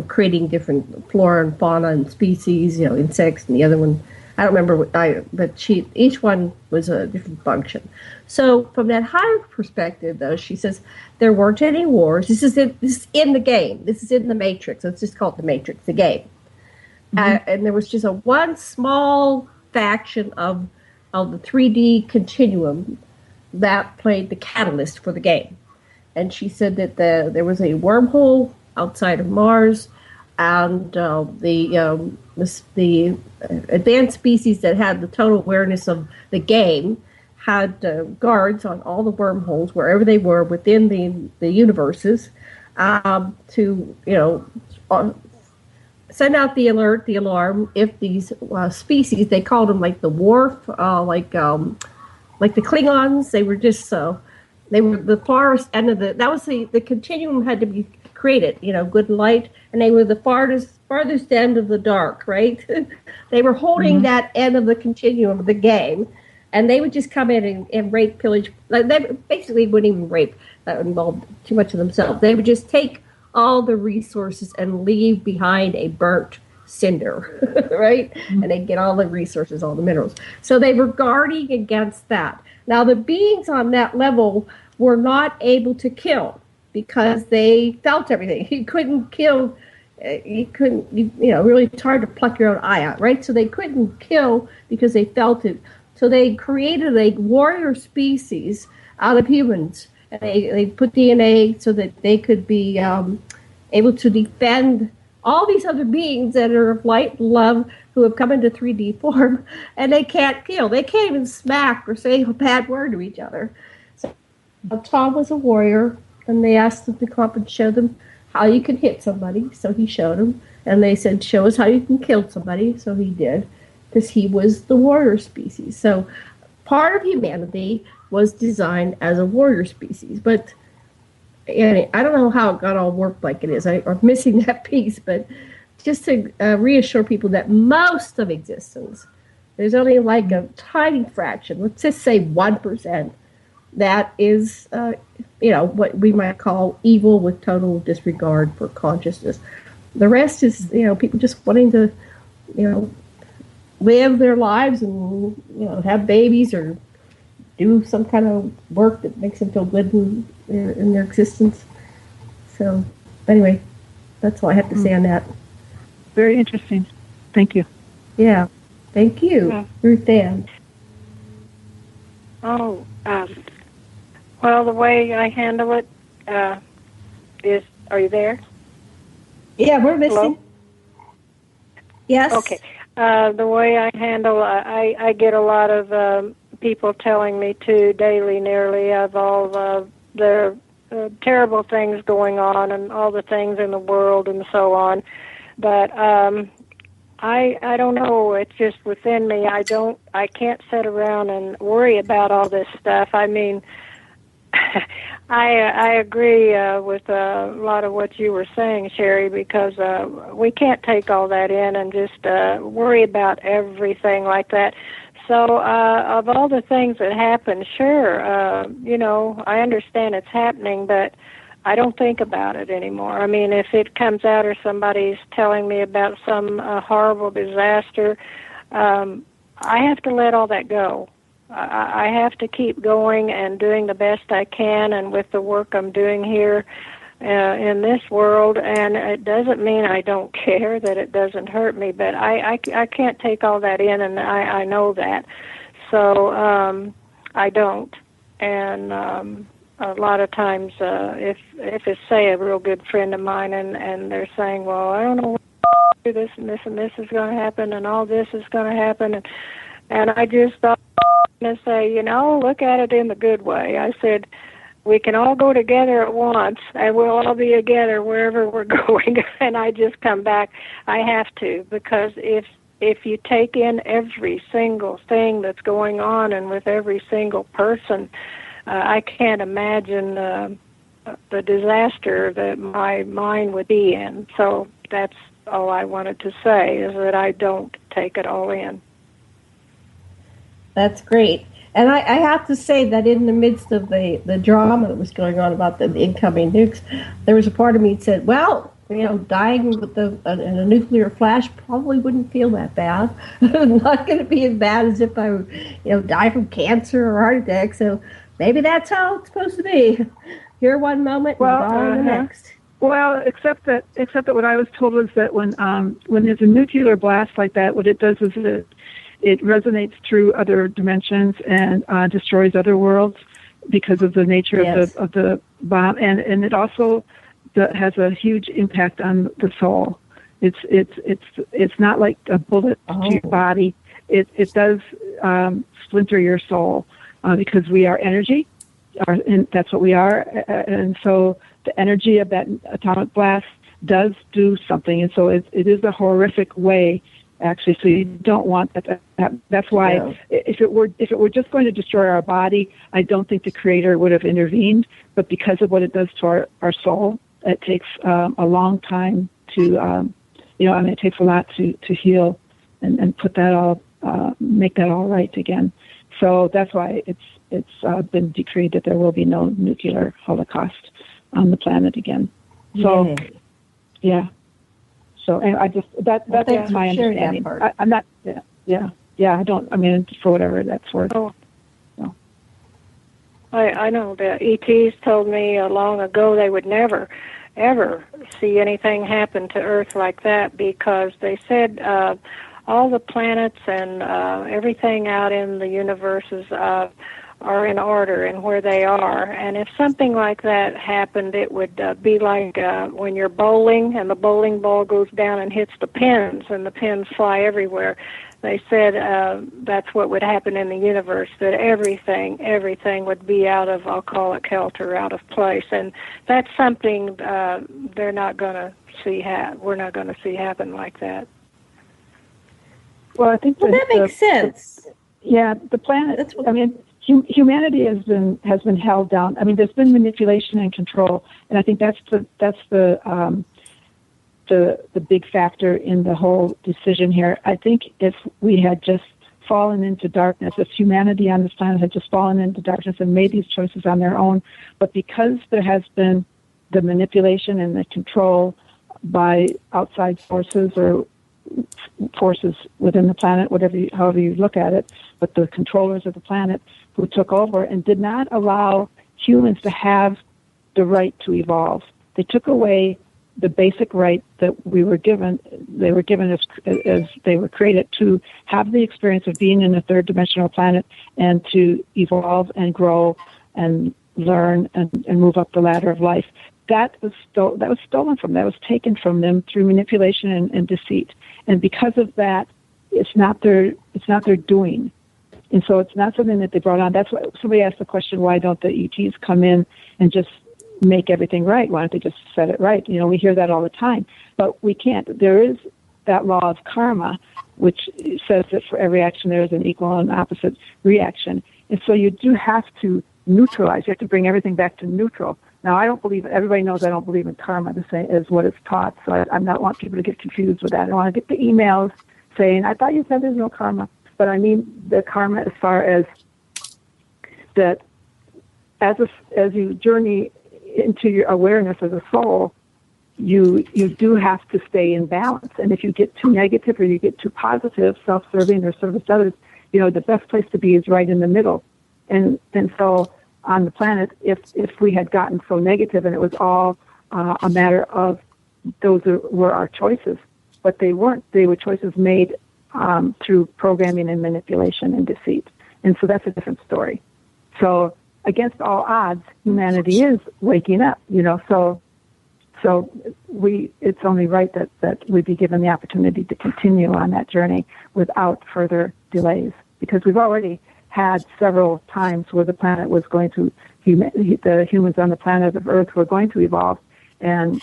creating different flora and fauna and species, insects, and the other one, I don't remember but each one was a different function. So from that higher perspective, though, she says there weren't any wars. This is in the game. This is in the Matrix. Let's just call it the Matrix, the game. Mm-hmm. And there was just one small faction of the 3D continuum that played the catalyst for the game. And she said that there was a wormhole outside of Mars, and the advanced species that had the total awareness of the game had guards on all the wormholes wherever they were within the universes, to send out the alert, the alarm, if these species, they called them like the Worf, like the Klingons. They were just they were the farthest end of the continuum had to be created, good and light, and they were the farthest end of the dark, right? They were holding that end of the continuum of the game, and they would just come in and rape, pillage. They basically wouldn't even rape, that involved too much of themselves. They would just take all the resources and leave behind a burnt cinder, right? And they get all the resources, all the minerals. So they were guarding against that. Now, the beings on that level were not able to kill because they felt everything. You couldn't kill, really it's hard to pluck your own eye out, right? So they couldn't kill because they felt it. So they created a warrior species out of humans. And they put DNA so that they could be able to defend all these other beings that are of light and love who have come into 3D form, and they can't kill. They can't even smack or say a bad word to each other. So Tom was a warrior, and they asked him to come up and show them how you can hit somebody. So he showed them, and they said, show us how you can kill somebody. So he did, because he was the warrior species. So part of humanity was designed as a warrior species, but I don't know how it got all worked like it is. I'm missing that piece, but just to reassure people that most of existence, there's only like a tiny fraction, let's just say 1%, that is, what we might call evil with total disregard for consciousness. The rest is, people just wanting to, live their lives and, have babies or do some kind of work that makes them feel good in their existence. So, anyway, that's all I have to say on that. Very interesting. Thank you. Yeah. Thank you, Ruth Ann. Oh, well, the way I handle it is, are you there? Yeah, we're listening. Hello? Yes. Okay. The way I handle, I get a lot of people telling me too daily, nearly, of all the terrible things going on and all the things in the world and so on. But I don't know. It's just within me. I can't sit around and worry about all this stuff. I mean, I agree with a lot of what you were saying, Sherry, because we can't take all that in and just worry about everything like that. So of all the things that happen, sure, I understand it's happening, but I don't think about it anymore. I mean, if it comes out or somebody's telling me about some horrible disaster, I have to let all that go. I have to keep going and doing the best I can, and with the work I'm doing here in this world, and it doesn't mean I don't care, that it doesn't hurt me, but I can't take all that in, and I know that. So I don't. And a lot of times if it's, say, a real good friend of mine, and they're saying, well, I don't know what to do, this and this and this is going to happen, and all this is going to happen, and I just thought, and say, look at it in the good way. I said, we can all go together at once, and we'll all be together wherever we're going. And I just come back. I have to, because if you take in every single thing that's going on and with every single person, I can't imagine the disaster that my mind would be in. So that's all I wanted to say, is that I don't take it all in. That's great. And I have to say that in the midst of the drama that was going on about the incoming nukes, there was a part of me that said, well, dying with in a nuclear flash probably wouldn't feel that bad. Not going to be as bad as if I, die from cancer or heart attack. So maybe that's how it's supposed to be. Here one moment, and gone the next. Well, except that what I was told is that when there's a nuclear blast like that, what it does is it resonates through other dimensions and destroys other worlds because of the nature of the bomb, and it also has a huge impact on the soul. It's not like a bullet to your body. It does splinter your soul because we are energy, and that's what we are, and so the energy of that atomic blast does do something, and so it is a horrific way. Actually, so you don't want that. That's why, if it were just going to destroy our body, I don't think the Creator would have intervened. But because of what it does to our soul, it takes a long time to, it takes a lot to heal and put that all, make that all right again. So that's why it's been decreed that there will be no nuclear holocaust on the planet again. So, yeah. So anyway, I just that's my understanding. I'm not. Yeah. I don't. I mean, for whatever that's worth. Oh. I know the ETs told me long ago they would never, ever see anything happen to Earth like that, because they said all the planets and everything out in the universes are in order and where they are. And if something like that happened, it would be like when you're bowling and the bowling ball goes down and hits the pins and the pins fly everywhere. They said that's what would happen in the universe, that everything would be out of, I'll call it kelter, out of place. And that's something they're not going to see we're not going to see happen like that. Well, I think that makes sense. The planet, I mean, humanity has been held down. I mean, there's been manipulation and control, and I think that's the big factor in the whole decision here. I think if we had just fallen into darkness, if humanity on this planet had just fallen into darkness and made these choices on their own, but because there has been the manipulation and the control by outside forces or forces within the planet, however you look at it, but the controllers of the planet who took over and did not allow humans to have the right to evolve. They took away the basic right that we were given. They were given as they were created to have the experience of being in a third dimensional planet and to evolve and grow and learn and move up the ladder of life. That was stolen from them. That was taken from them through manipulation and deceit. And because of that, it's not their doing. And so it's not something that they brought on. That's why somebody asked the question, why don't the ETs come in and just make everything right? Why don't they just set it right? We hear that all the time. But we can't. There is that law of karma, which says that for every action there is an equal and opposite reaction. And so you do have to neutralize. You have to bring everything back to neutral. Now, I don't believe, everybody knows I don't believe in karma the same as what is taught, so I not want people to get confused with that. I don't want to get the emails saying, I thought you said there's no karma. But I mean the karma as far as that as you journey into your awareness as a soul, you do have to stay in balance. And if you get too negative or you get too positive, self-serving or service to others, the best place to be is right in the middle. And so on the planet, if we had gotten so negative and it was all a matter of those were our choices, but they weren't. They were choices made through programming and manipulation and deceit. And so that's a different story. So against all odds, humanity is waking up, so it's only right that we be given the opportunity to continue on that journey without further delays, because we've already had several times where the planet was going to, the humans on the planet of Earth were going to evolve, and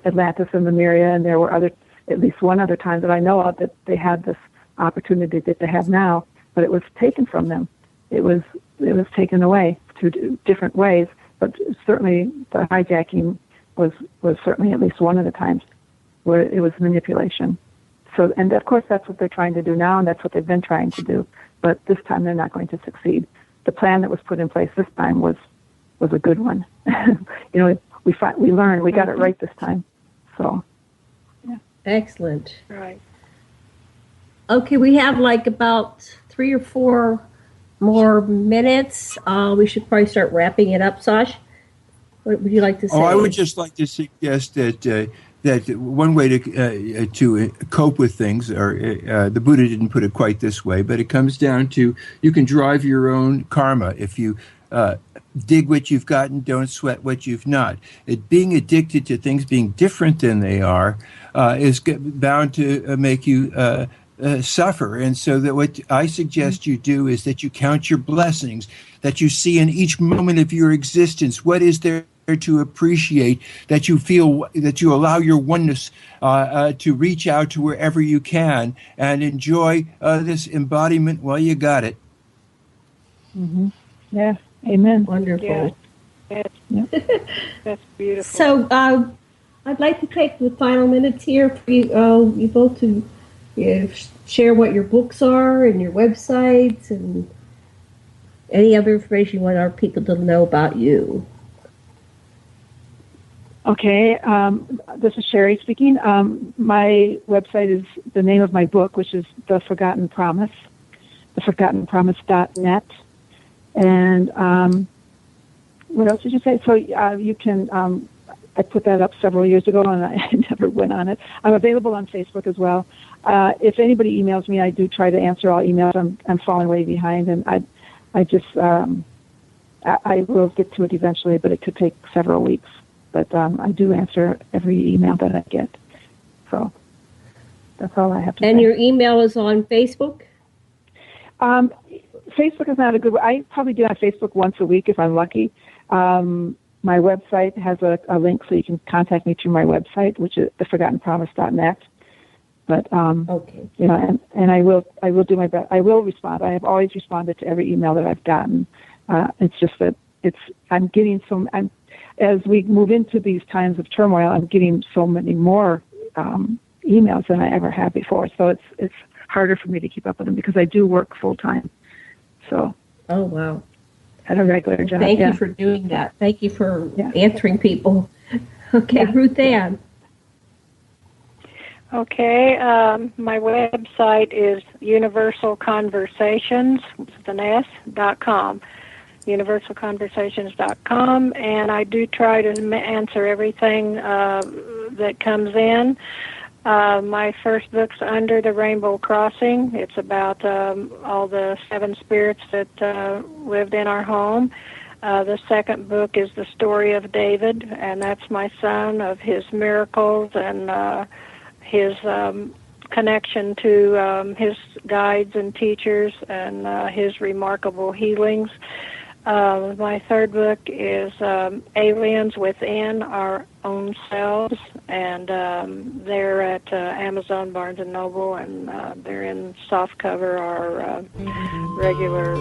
Atlantis and Lemuria, and there were at least one other time that I know of that they had this opportunity that they have now, but it was taken from them. It was taken away through different ways, but certainly the hijacking was certainly at least one of the times where it was manipulation. So, and of course that's what they're trying to do now, and that's what they've been trying to do. But this time they're not going to succeed. The plan that was put in place this time was a good one. We learned, we got it right this time. So, yeah. Excellent. Right. Okay, we have about 3 or 4 more minutes. We should probably start wrapping it up, Sash. What would you like to say? I would just like to suggest that one way to cope with things, or the Buddha didn't put it quite this way, but it comes down to you can drive your own karma. If you dig what you've gotten, don't sweat what you've not. Being addicted to things being different than they are is bound to make you suffer. And so that what I suggest you do is that you count your blessings, that you see in each moment of your existence what is there to appreciate, that you feel, that you allow your oneness to reach out to wherever you can and enjoy this embodiment while you got it. Mm-hmm. Yeah. Amen. Wonderful. Yeah. That's beautiful. So I'd like to take the final minutes here for you both to share what your books are and your websites and any other information you want our people to know about you. Okay, this is Sherry speaking. My website is the name of my book, which is The Forgotten Promise, theforgottenpromise.net. And what else did you say? So you can, I put that up several years ago, and I never went on it. I'm available on Facebook as well. If anybody emails me, I do try to answer all emails. I'm falling way behind, and I will get to it eventually, but it could take several weeks. But I do answer every email that I get. So that's all I have to say. And your email is on Facebook? Facebook is not a good way. I probably get on Facebook once a week if I'm lucky. My website has a link so you can contact me through my website, which is theforgottenpromise.net. But okay, you know, and I will do my best. I will respond. I have always responded to every email that I've gotten. It's just that I'm getting as we move into these times of turmoil, I'm getting so many more emails than I ever have before. So it's harder for me to keep up with them because I do work full time. So. Oh wow. At a regular job. Thank you for doing that. Thank you for answering people. Okay, Ruth Ann. Okay, my website is universalconversations, with an S.com. universalconversations.com, and I do try to answer everything that comes in. My first book's Under the Rainbow Crossing. It's about all the 7 spirits that lived in our home. The second book is The Story of David, and that's my son, of his miracles and his connection to his guides and teachers and his remarkable healings. My third book is Aliens Within Our Own Selves, and they're at Amazon, Barnes & Noble, and they're in softcover or regular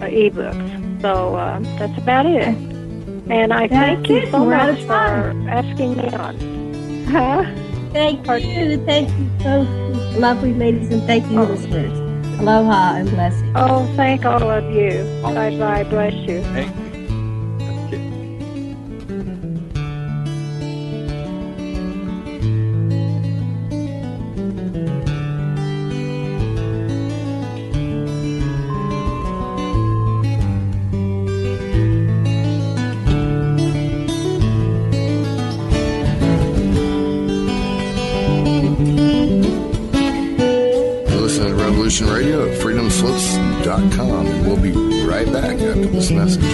ebooks. So that's about it. And I thank you so much for asking me on. Huh? Thank you. Thank you, so lovely ladies, and thank you, listeners. Aloha and blessings. Oh, thank all of you. Bye-bye. Bless you. Thank you. Radio at freedomslips.com, and we'll be right back after this message.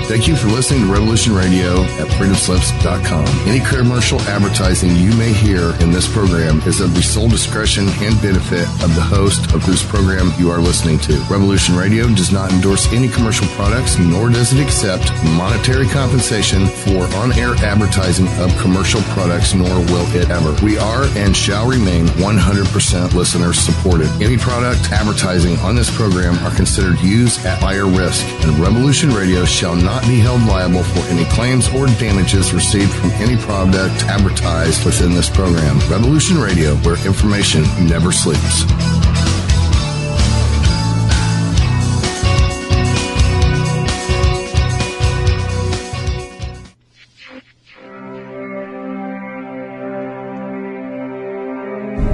Thank you for listening to Revolution Radio at freedomslips.com. Any commercial advertising you may hear in this program is of the sole discretion and benefit of the host of whose program you are listening to. Revolution Radio does not endorse any commercial products, nor does it accept monetary compensation for on-air advertising of commercial products, nor will it ever. We are and shall remain 100% listener supported. Any product advertising on this program are considered used at higher risk, and Revolution Radio shall not be held liable for any claims or damages received from any product advertised within this program. Revolution Radio, where information never sleeps.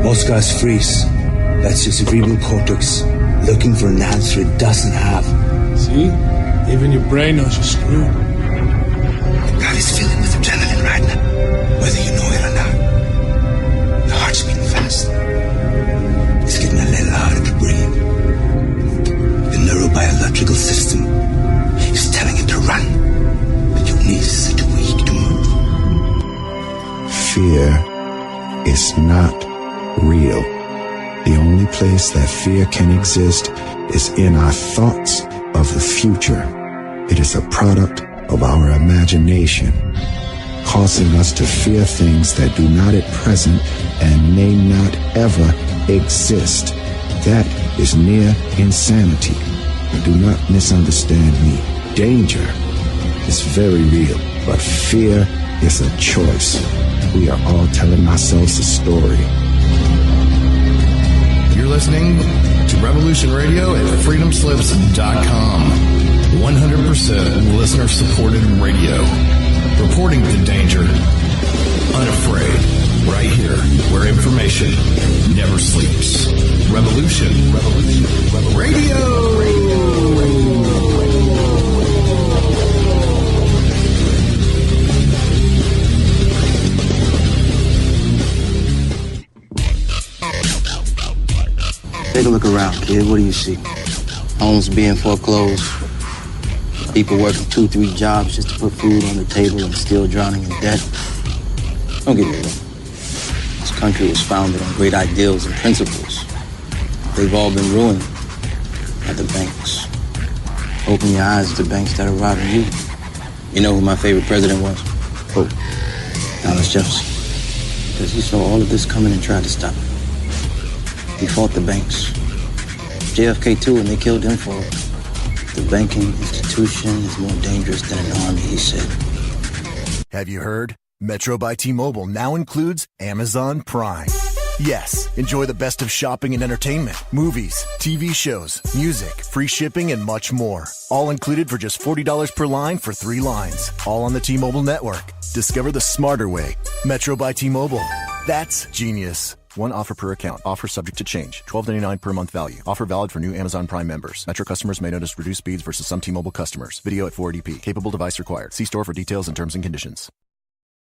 Most guys freeze. That's your cerebral cortex looking for an answer it doesn't have. See? Even your brain knows you're screwed. The body's filling with adrenaline right now, whether you know it or not. Your heart's beating fast. It's getting a little harder to breathe. The neurobiological system is telling it to run, but your knees are too weak to move. Fear is not real. The only place that fear can exist is in our thoughts of the future. It is a product of our imagination, causing us to fear things that do not at present and may not ever exist. That is near insanity. And do not misunderstand me. Danger is very real, but fear is a choice. We are all telling ourselves a story. You're listening to Revolution Radio at freedomslips.com. 100% listener-supported radio. Reporting the danger. Unafraid. Right here, where information never sleeps. Revolution Radio. Take a look around, kid. What do you see? Homes being foreclosed. People working 2-3 jobs just to put food on the table and still drowning in debt. Don't get me wrong. This country was founded on great ideals and principles. They've all been ruined by the banks. Open your eyes to the banks that are robbing you. You know who my favorite president was? Who? Thomas Jefferson. Because he saw all of this coming and tried to stop it. He fought the banks. JFK too, and they killed him for it. The banking institution is more dangerous than an army, he said. Have you heard? Metro by T-Mobile now includes Amazon Prime. Yes, enjoy the best of shopping and entertainment, movies, TV shows, music, free shipping, and much more. All included for just $40 per line for 3 lines. All on the T-Mobile network. Discover the smarter way. Metro by T-Mobile. That's genius. One offer per account. Offer subject to change. $12.99 per month value. Offer valid for new Amazon Prime members. Metro customers may notice reduced speeds versus some T-Mobile customers. Video at 480p. Capable device required. See store for details and terms and conditions.